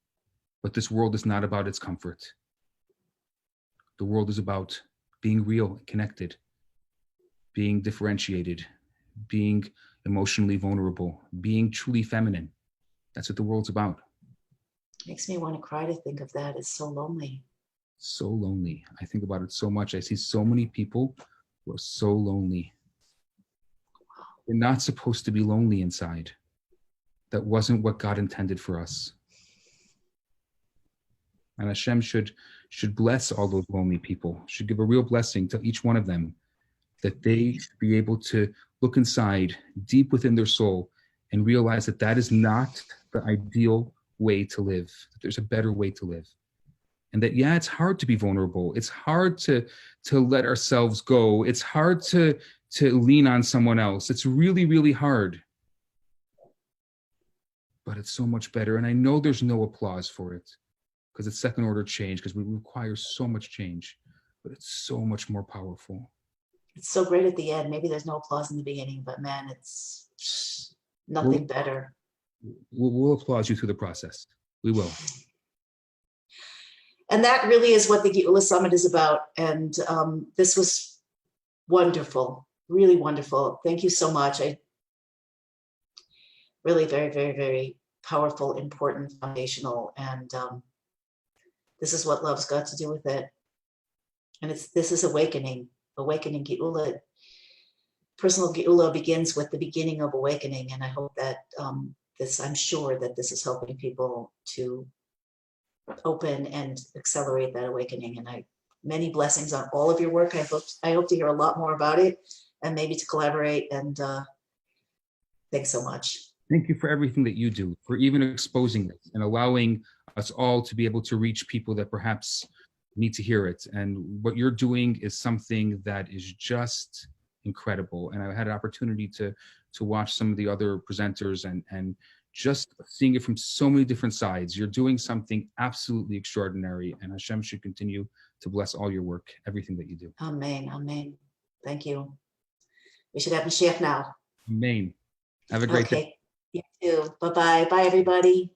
But this world is not about its comfort. The world is about being real, connected, being differentiated, being emotionally vulnerable, being truly feminine. That's what the world's about. Makes me want to cry to think of that. It's so lonely. So lonely. I think about it so much. I see so many people who are so lonely. We're not supposed to be lonely inside. That wasn't what God intended for us. And Hashem should bless all those lonely people, should give a real blessing to each one of them, that they should be able to look inside, deep within their soul, and realize that that is not the ideal way to live, that there's a better way to live. And that, yeah, it's hard to be vulnerable. It's hard to let ourselves go. It's hard to lean on someone else. It's really, really hard. But it's so much better. And I know there's no applause for it because it's second order change, because we require so much change, but it's so much more powerful. It's so great at the end. Maybe there's no applause in the beginning, but man, it's nothing better. We'll applaud you through the process. We will. And that really is what the Geula Summit is about. And this was wonderful, really wonderful. Thank you so much. Really very, very, very powerful, important, foundational. And this is what love's got to do with it. And this is awakening Geula. Personal Geula begins with the beginning of awakening. And I hope that I'm sure that this is helping people to open and accelerate that awakening. And many blessings on all of your work. I hope to hear a lot more about it and maybe to collaborate. And thanks so much. Thank you for everything that you do, for even exposing this and allowing us all to be able to reach people that perhaps need to hear it. And what you're doing is something that is just incredible. And I had an opportunity to watch some of the other presenters and just seeing it from so many different sides. You're doing something absolutely extraordinary, and Hashem should continue to bless all your work, everything that you do. Amen, amen. Thank you. We should have Mashiach now. Amen. Have a great day. You too. Bye-bye. Bye, everybody.